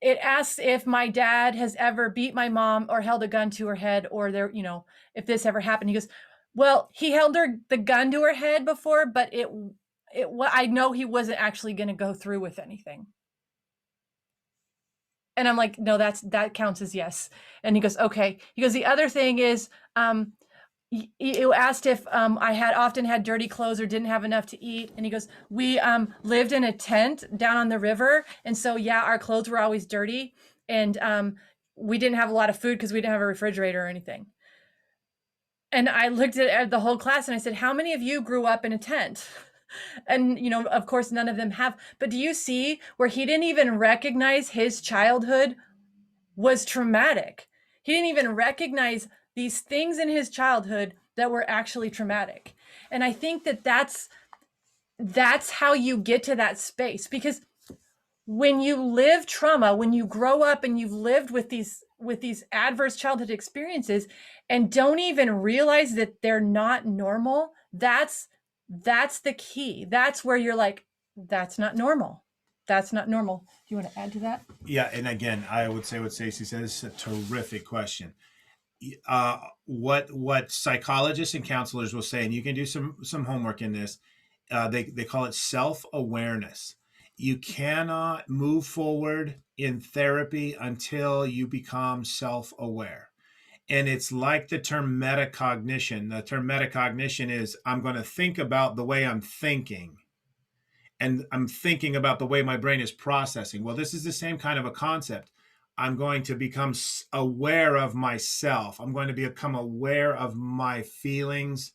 It asks if my dad has ever beat my mom or held a gun to her head, or if this ever happened. He goes, well, he held the gun to her head before, but I know he wasn't actually going to go through with anything. And I'm like, no, that counts as yes. And he goes, okay. He goes, the other thing is, you asked if I had often had dirty clothes or didn't have enough to eat. And he goes, we lived in a tent down on the river. And so, yeah, our clothes were always dirty. And we didn't have a lot of food because we didn't have a refrigerator or anything. And I looked at the whole class and I said, how many of you grew up in a tent? And, of course, none of them have. But do you see where he didn't even recognize his childhood was traumatic? He didn't even recognize these things in his childhood that were actually traumatic. And I think that's how you get to that space, because when you live trauma, when you grow up and you've lived with these adverse childhood experiences and don't even realize that they're not normal, that's the key. That's where you're like, that's not normal. That's not normal. Do you want to add to that? Yeah, and again, I would say what Stacey said is a terrific question. What psychologists and counselors will say, and you can do some homework in this, they call it self-awareness. You cannot move forward in therapy until you become self-aware. And it's like the term metacognition. The term metacognition is, I'm going to think about the way I'm thinking, and I'm thinking about the way my brain is processing. Well, this is the same kind of a concept. I'm going to become aware of myself. I'm going to become aware of my feelings,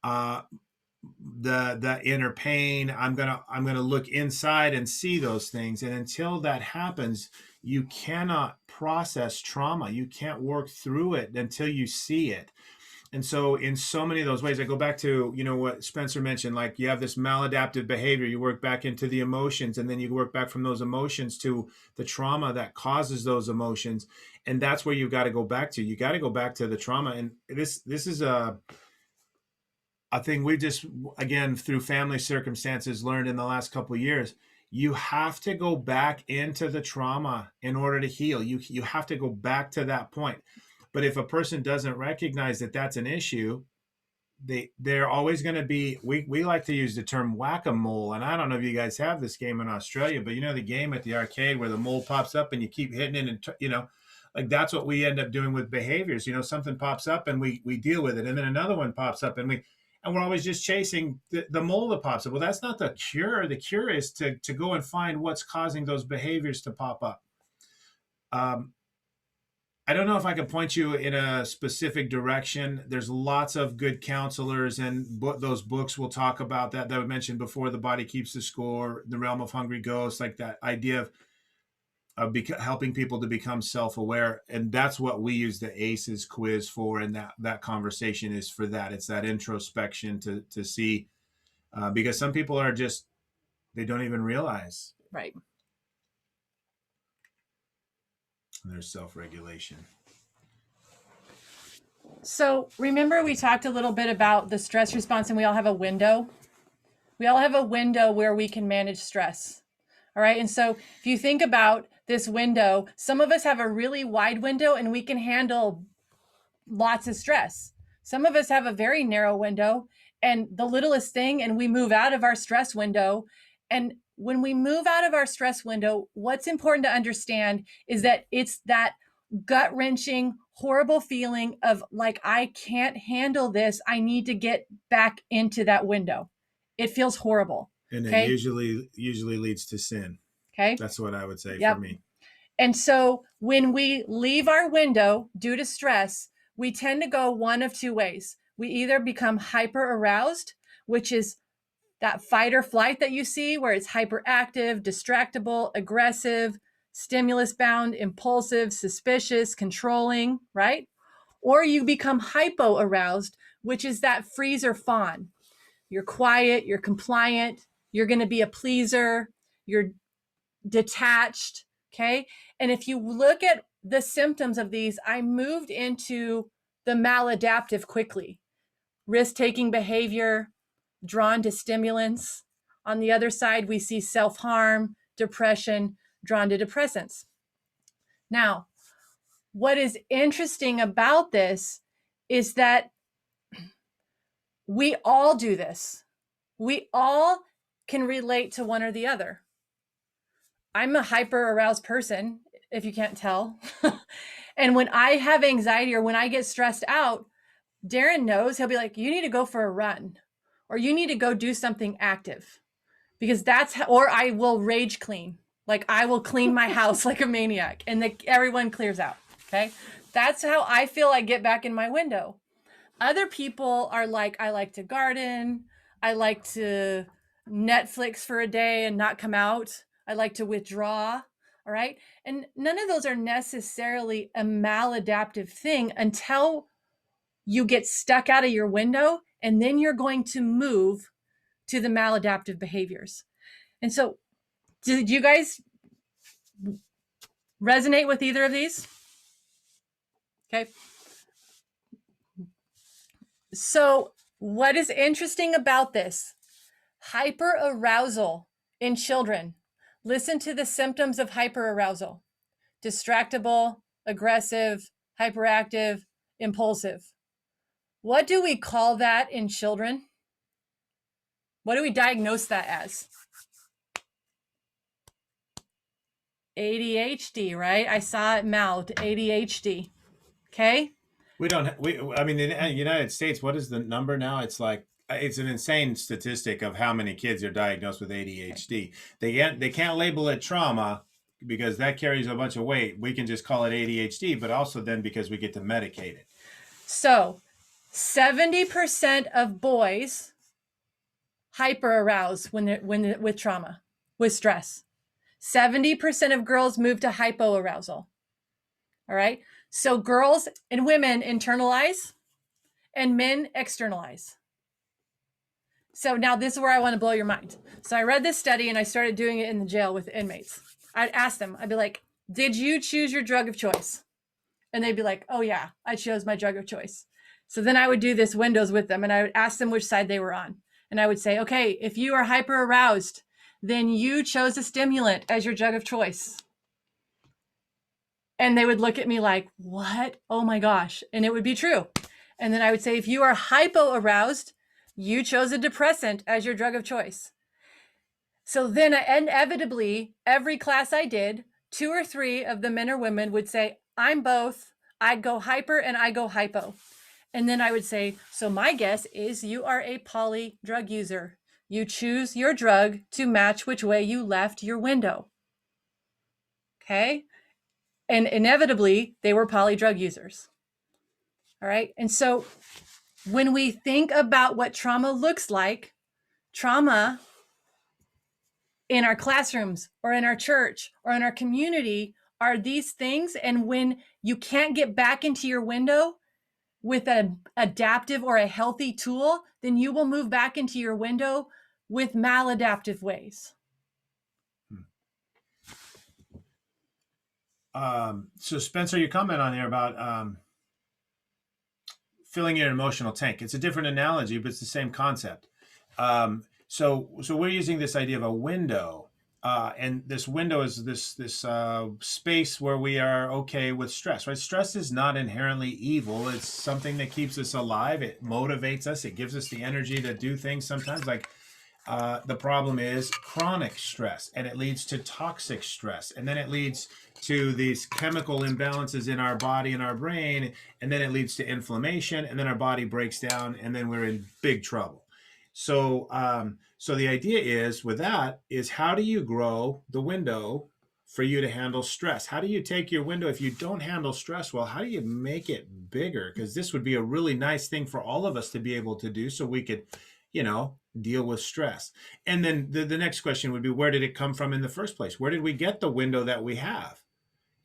the inner pain. I'm gonna look inside and see those things. And until that happens, You cannot process trauma. You can't work through it until you see it. And so in so many of those ways, I go back to, what Spencer mentioned, like you have this maladaptive behavior, you work back into the emotions, and then you work back from those emotions to the trauma that causes those emotions. And that's where you've got to go back to. You got to go back to the trauma. And this is a thing we just, again, through family circumstances, learned in the last couple of years. You have to go back into the trauma in order to heal. You have to go back to that point. But if a person doesn't recognize that that's an issue, they're always going to be, we like to use the term whack-a-mole. And I don't know if you guys have this game in Australia, but the game at the arcade where the mole pops up and you keep hitting it and, like that's what we end up doing with behaviors. Something pops up and we deal with it. And then another one pops up and we're always just chasing the mole that pops up. Well, that's not the cure. The cure is to go and find what's causing those behaviors to pop up. I don't know if I can point you in a specific direction. There's lots of good counselors, and those books will talk about that I mentioned before, The Body Keeps the Score, The Realm of Hungry Ghosts, like that idea of helping people to become self-aware. And that's what we use the ACEs quiz for, and that conversation is for that. It's that introspection to see, because some people are just, they don't even realize. Right. There's self-regulation. So remember we talked a little bit about the stress response, and we all have a window. We all have a window where we can manage stress. All right. And so if you think about this window, some of us have a really wide window and we can handle lots of stress. Some of us have a very narrow window and the littlest thing, and we move out of our stress window. And when we move out of our stress window, what's important to understand is that it's that gut-wrenching, horrible feeling of like, I can't handle this. I need to get back into that window. It feels horrible. And okay? it usually leads to sin. Okay. That's what I would say Yep. for me. And so when we leave our window due to stress, we tend to go one of two ways. We either become hyper aroused, which is that fight or flight that you see where it's hyperactive, distractible, aggressive, stimulus bound, impulsive, suspicious, controlling, right? Or you become hypo aroused, which is that freeze or fawn. You're quiet, you're compliant, you're going to be a pleaser, you're detached, okay? And if you look at the symptoms of these, I moved into the maladaptive quickly. Risk-taking behavior, drawn to stimulants. On the other side, we see self-harm, depression, drawn to depressants. Now, what is interesting about this is that we all do this. We all can relate to one or the other. I'm a hyper aroused person, if you can't tell. And when I have anxiety or when I get stressed out, Darren knows, he'll be like, you need to go for a run, or you need to go do something active, because that's how, or I will rage clean. Like I will clean my house like a maniac and everyone clears out. Okay. That's how I feel I get back in my window. Other people are like, I like to garden. I like to Netflix for a day and not come out. I like to withdraw. All right. And none of those are necessarily a maladaptive thing until you get stuck out of your window, and then you're going to move to the maladaptive behaviors. And so, did you guys resonate with either of these? Okay. So, what is interesting about this? Hyperarousal in children. Listen to the symptoms of hyperarousal: distractible, aggressive, hyperactive, impulsive. What do we call that in children? What do we diagnose that as? ADHD, right? I saw it mouthed, ADHD. Okay. I mean, in the United States, what is the number now? It's like, it's an insane statistic of how many kids are diagnosed with ADHD. They can't label it trauma because that carries a bunch of weight. We can just call it ADHD, but also then because we get to medicate it. So 70% of boys hyper arouse when with trauma, with stress. 70% of girls move to hypoarousal. All right. So girls and women internalize and men externalize. So now this is where I want to blow your mind. So I read this study and I started doing it in the jail with inmates. I'd ask them, I'd be like, did you choose your drug of choice? And they'd be like, oh yeah, I chose my drug of choice. So then I would do this windows with them and I would ask them which side they were on. And I would say, okay, if you are hyper aroused, then you chose a stimulant as your drug of choice. And they would look at me like, what? Oh my gosh. And it would be true. And then I would say, if you are hypo aroused, you chose a depressant as your drug of choice. So then inevitably, every class I did, 2 or 3 of the men or women would say, I'm both. I go hyper and I go hypo. And then I would say, so my guess is you are a poly drug user. You choose your drug to match which way you left your window. Okay. And inevitably, they were poly drug users. All right. And so when we think about what trauma looks like, trauma in our classrooms or in our church or in our community are these things. And when you can't get back into your window with an adaptive or a healthy tool, then you will move back into your window with maladaptive ways. So Spencer, you comment on here about filling in an emotional tank. It's a different analogy, but it's the same concept. So we're using this idea of a window, and this window is this space where we are okay with stress, right? Stress is not inherently evil. It's something that keeps us alive. It motivates us. It gives us the energy to do things sometimes. Like the problem is chronic stress, and it leads to toxic stress, and then it leads to these chemical imbalances in our body and our brain, and then it leads to inflammation, and then our body breaks down, and then we're in big trouble. So the idea is with that is, how do you grow the window for you to handle stress? How do you take your window, if you don't handle stress well, how do you make it bigger? Because this would be a really nice thing for all of us to be able to do, so we could, deal with stress. And then the next question would be, where did it come from in the first place? Where did we get the window that we have?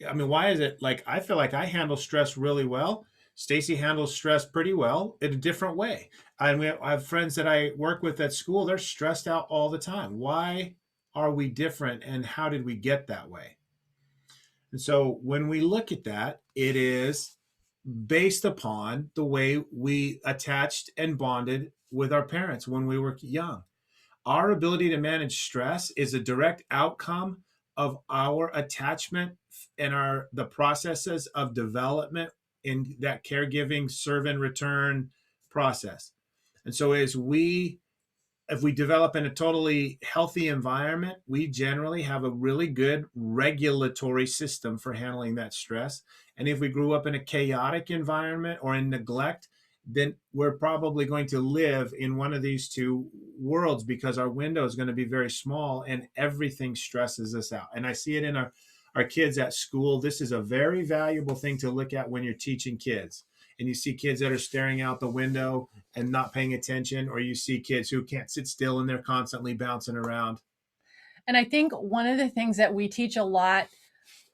I mean, why is it like, I feel like I handle stress really well. Stacey handles stress pretty well in a different way. And I have friends that I work with at school, they're stressed out all the time. Why are we different, and how did we get that way? And so when we look at that, it is based upon the way we attached and bonded with our parents when we were young. Our ability to manage stress is a direct outcome of our attachment and the processes of development in that caregiving serve and return process. And so if we develop in a totally healthy environment, we generally have a really good regulatory system for handling that stress. And if we grew up in a chaotic environment or in neglect, then we're probably going to live in one of these two worlds, because our window is going to be very small and everything stresses us out. And I see it in our kids at school. This is a very valuable thing to look at when you're teaching kids. And you see kids that are staring out the window and not paying attention, or you see kids who can't sit still and they're constantly bouncing around. And I think one of the things that we teach a lot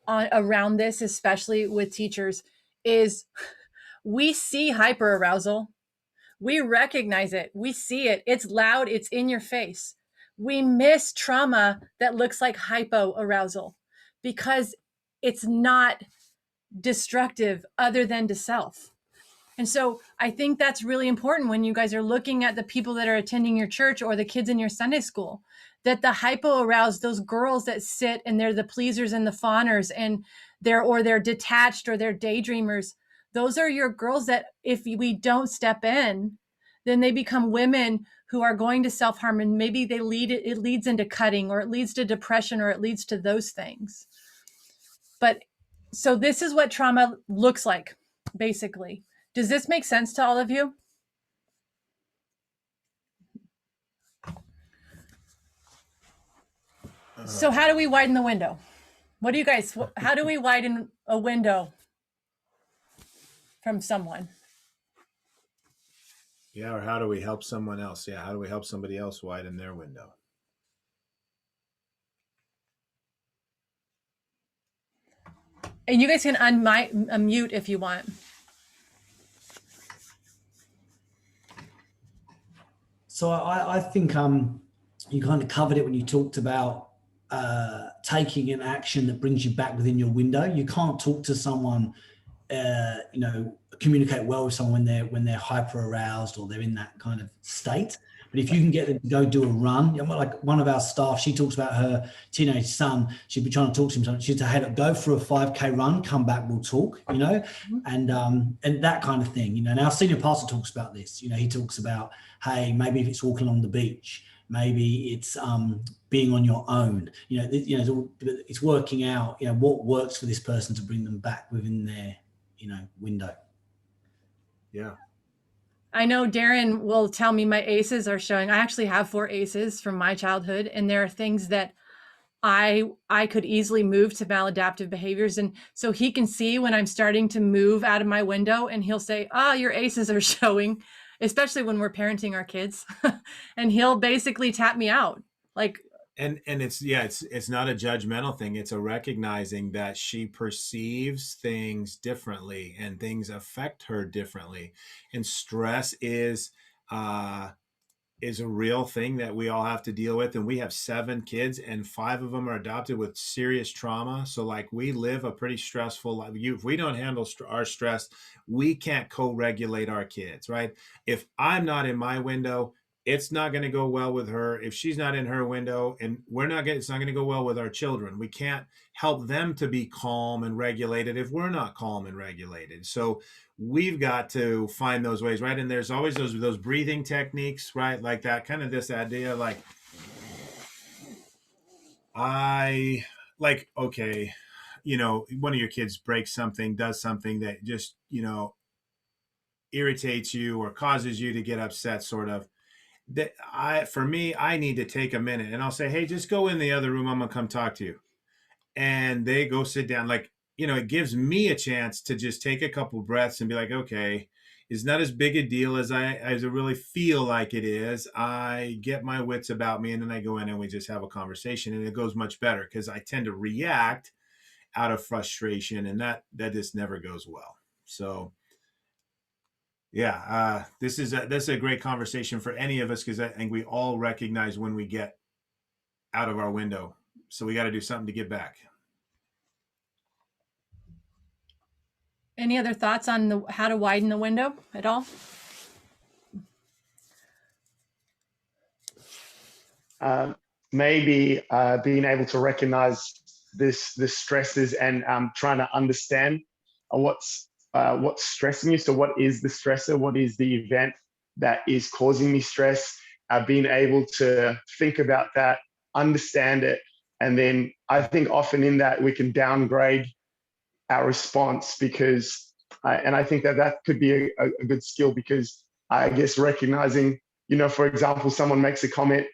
around this, especially with teachers, is we see hyperarousal. We recognize it. We see it. It's loud. It's in your face. We miss trauma that looks like hypoarousal because it's not destructive other than to self. And so I think that's really important when you guys are looking at the people that are attending your church or the kids in your Sunday school, that the hypo-aroused, those girls that sit and they're the pleasers and the fawners and they're detached or they're daydreamers. Those are your girls that if we don't step in, then they become women who are going to self-harm, and maybe it leads into cutting, or it leads to depression, or it leads to those things. But so this is what trauma looks like, basically. Does this make sense to all of you? So how do we widen the window? What do you guys, how do we widen a window from someone? Yeah, or how do we help someone else? Yeah, how do we help somebody else widen their window? And you guys can unmute if you want. So I think you kind of covered it when you talked about taking an action that brings you back within your window. You can't talk to someone, communicate well with someone when they're hyper aroused or they're in that kind of state. But if you can get them to go do a run, like one of our staff, she talks about her teenage son. She'd be trying to talk to him. She'd say, "Hey, look, go for a 5K run, come back, we'll talk," and that kind of thing. And our senior pastor talks about this. He talks about, hey, maybe if it's walking along the beach, maybe it's being on your own. It's working out. What works for this person to bring them back within their window. Yeah. I know Darren will tell me my aces are showing. I actually have 4 aces from my childhood, and there are things that I could easily move to maladaptive behaviors. And so he can see when I'm starting to move out of my window, and he'll say, your aces are showing, especially when we're parenting our kids. And he'll basically tap me out. And it's not a judgmental thing. It's a recognizing that she perceives things differently and things affect her differently. And stress is a real thing that we all have to deal with. And we have 7 kids, and 5 of them are adopted with serious trauma. So we live a pretty stressful life. If we don't handle our stress, we can't co-regulate our kids, right? If I'm not in my window, it's not going to go well with her. If she's not in her window, and it's not going to go well with our children. We can't help them to be calm and regulated if we're not calm and regulated. So we've got to find those ways, right? And there's always those breathing techniques, right? Like that kind of this idea, okay, one of your kids breaks something, does something that just, irritates you or causes you to get upset, sort of. I need to take a minute, and I'll say, hey, just go in the other room. I'm gonna come talk to you. And they go sit down. It gives me a chance to just take a couple breaths and be like, okay, it's not as big a deal as I really feel like it is. I get my wits about me, and then I go in and we just have a conversation, and it goes much better, because I tend to react out of frustration, and that just never goes well. So yeah, this is a great conversation for any of us, because I think we all recognize when we get out of our window. So we got to do something to get back. Any other thoughts on how to widen the window at all? Maybe being able to recognize the stresses and trying to understand what's stressing you. So what is the stressor? What is the event that is causing me stress? Being able to think about that, understand it. And then I think often in that we can downgrade our response, because, and I think that could be a good skill, because I guess recognizing, for example, someone makes a comment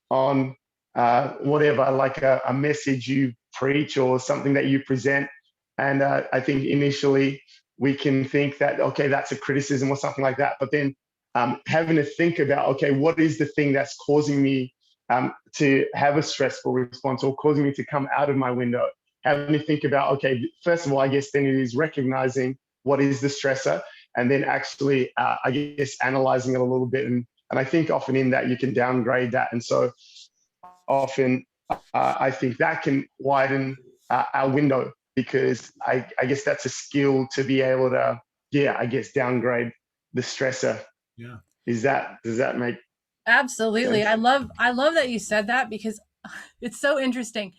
on whatever, like a message you preach or something that you present. And I think initially we can think that, okay, that's a criticism or something like that. But then having to think about, okay, what is the thing that's causing me to have a stressful response or causing me to come out of my window? Having to think about, okay, first of all, I guess then it is recognizing what is the stressor, and then actually, I guess, analyzing it a little bit. And I think often in that you can downgrade that. And so often I think that can widen our window, because I guess that's a skill to be able to, downgrade the stressor. Yeah. Does that make Absolutely. sense? I love that you said that, because it's so interesting.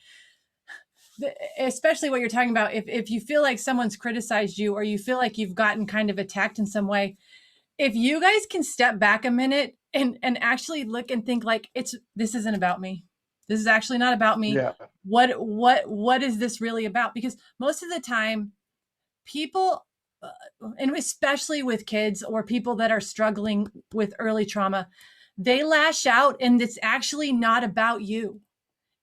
Especially what you're talking about. If you feel like someone's criticized you, or you feel like you've gotten kind of attacked in some way, if you guys can step back a minute and actually look and think this isn't about me. This is actually not about me. Yeah. What is this really about? Because most of the time people, and especially with kids or people that are struggling with early trauma, they lash out, and it's actually not about you.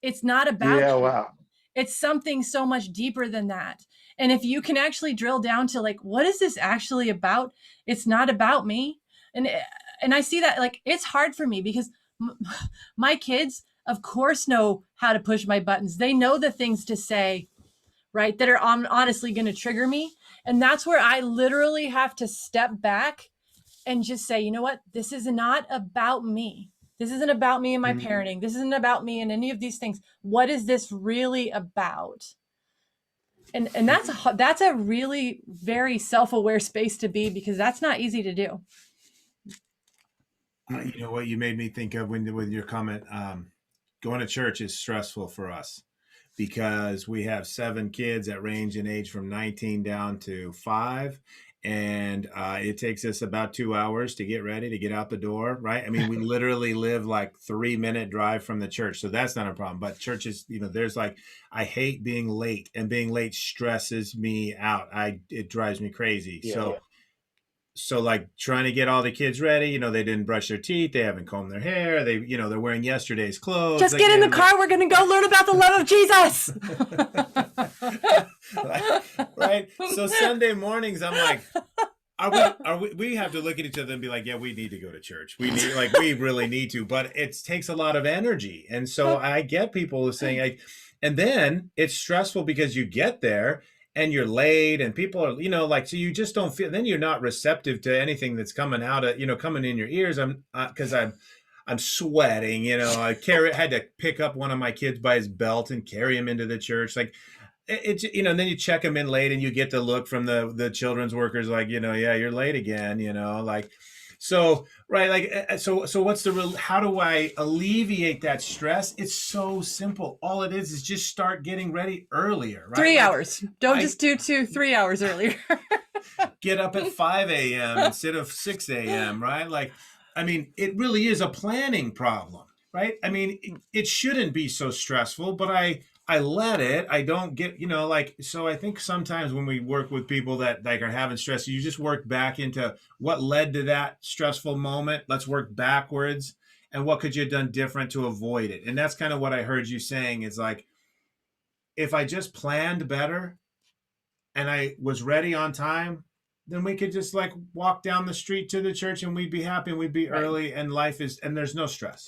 It's not about Yeah. you. Wow. It's something so much deeper than that. And if you can actually drill down to what is this actually about? It's not about me. And I see that it's hard for me, because my kids, of course, know how to push my buttons. They know the things to say right? That are honestly going to trigger me. And that's where I literally have to step back and just say, you know what? This is not about me. This isn't about me and my parenting. This isn't about me and any of these things. What is this really about? And that's a really very self-aware space to be, because that's not easy to do. You know what you made me think of with your comment, going to church is stressful for us because we have 7 kids that range in age from 19 down to 5. And it takes us about 2 hours to get ready to get out the door, right? I mean, we literally live like 3-minute drive from the church. So that's not a problem. But churches, there's like, I hate being late, and being late stresses me out. It drives me crazy. Yeah. So like trying to get all the kids ready, they didn't brush their teeth, they haven't combed their hair, they're wearing yesterday's clothes. Just get in the car. We're going to go learn about the love of Jesus. Right. So Sunday mornings, I'm like, we have to look at each other and be like, yeah, we need to go to church. We really need to, but it takes a lot of energy. And so I get people saying, and then it's stressful because you get there and you're late and people are, so you just don't feel, then you're not receptive to anything that's coming out of, coming in your ears. Cause I'm sweating, I had to pick up one of my kids by his belt and carry him into the church. Like it's, and then you check him in late and you get the look from the children's workers, like, yeah, you're late again, so, right. Like, so what's how do I alleviate that stress? It's so simple. All it is just start getting ready earlier, right? 3 hours. Don't just do 3 hours earlier. Get up at 5 a.m. instead of 6 a.m., right? Like, I mean, it really is a planning problem, right? I mean, it shouldn't be so stressful, but I let it. I don't get, so I think sometimes when we work with people that like are having stress, you just work back into what led to that stressful moment. Let's work backwards. And what could you have done different to avoid it? And that's kind of what I heard you saying is like, if I just planned better and I was ready on time, then we could just like walk down the street to the church and we'd be happy and we'd be early, and and there's no stress.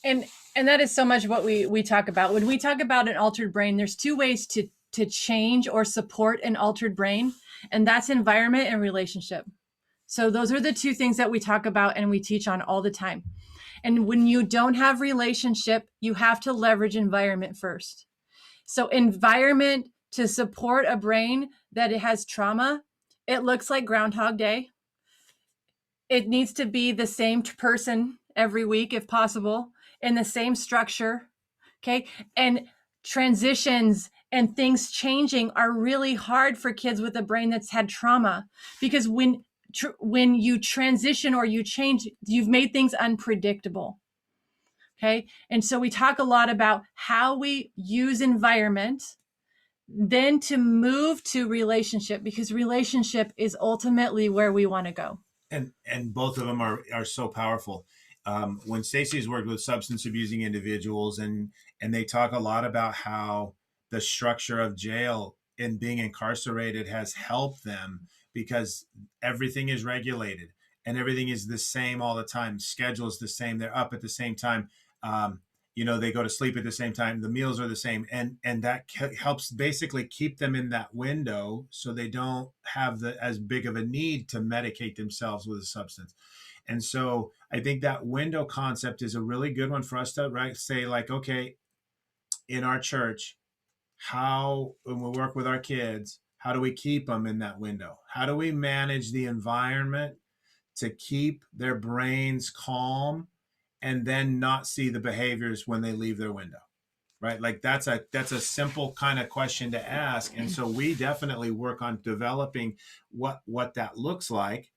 And that is so much what we talk about. When we talk about an altered brain, there's 2 ways to change or support an altered brain, and that's environment and relationship. So those are the 2 things that we talk about and we teach on all the time. And when you don't have relationship, you have to leverage environment first. So environment to support a brain that it has trauma, it looks like Groundhog Day. It needs to be the same person every week if possible, in the same structure. Okay. And transitions and things changing are really hard for kids with a brain that's had trauma, because when you transition or you change, you've made things unpredictable. Okay. And so we talk a lot about how we use environment, then to move to relationship, because relationship is ultimately where we want to go. And both of them are so powerful. When Stacey's worked with substance abusing individuals, and they talk a lot about how the structure of jail and being incarcerated has helped them because everything is regulated and everything is the same all the time. Schedule is the same. They're up at the same time. They go to sleep at the same time. The meals are the same. And that helps basically keep them in that window so they don't have as big of a need to medicate themselves with a substance. And so I think that window concept is a really good one for us to say, like, okay, in our church, when we work with our kids, how do we keep them in that window? How do we manage the environment to keep their brains calm and then not see the behaviors when they leave their window? Right? Like that's a simple kind of question to ask. And so we definitely work on developing what that looks like.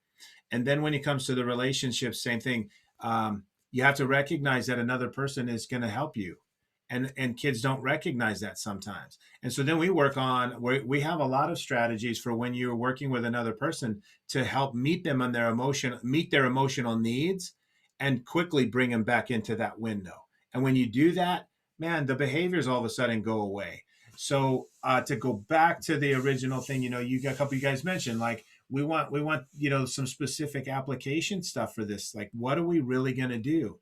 And then when it comes to the relationship, same thing. You have to recognize that another person is going to help you. And kids don't recognize that sometimes. And so then we have a lot of strategies for when you're working with another person to help meet them on meet their emotional needs and quickly bring them back into that window. And when you do that, man, the behaviors all of a sudden go away. So to go back to the original thing, a couple of you guys mentioned, like, we want, some specific application stuff for this. Like, what are we really going to do?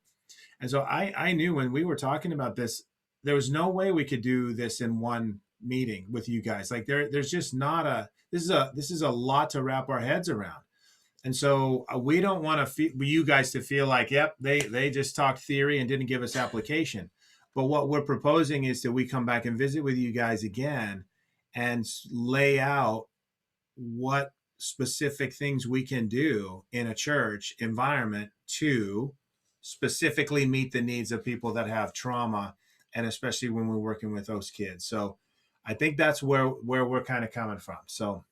And so I knew when we were talking about this, there was no way we could do this in one meeting with you guys. Like there's just not this is a lot to wrap our heads around. And so we don't want you guys to feel like, yep, they just talked theory and didn't give us application. But what we're proposing is that we come back and visit with you guys again and lay out what specific things we can do in a church environment to specifically meet the needs of people that have trauma, and especially when we're working with those kids. So I think that's where we're kind of coming from. So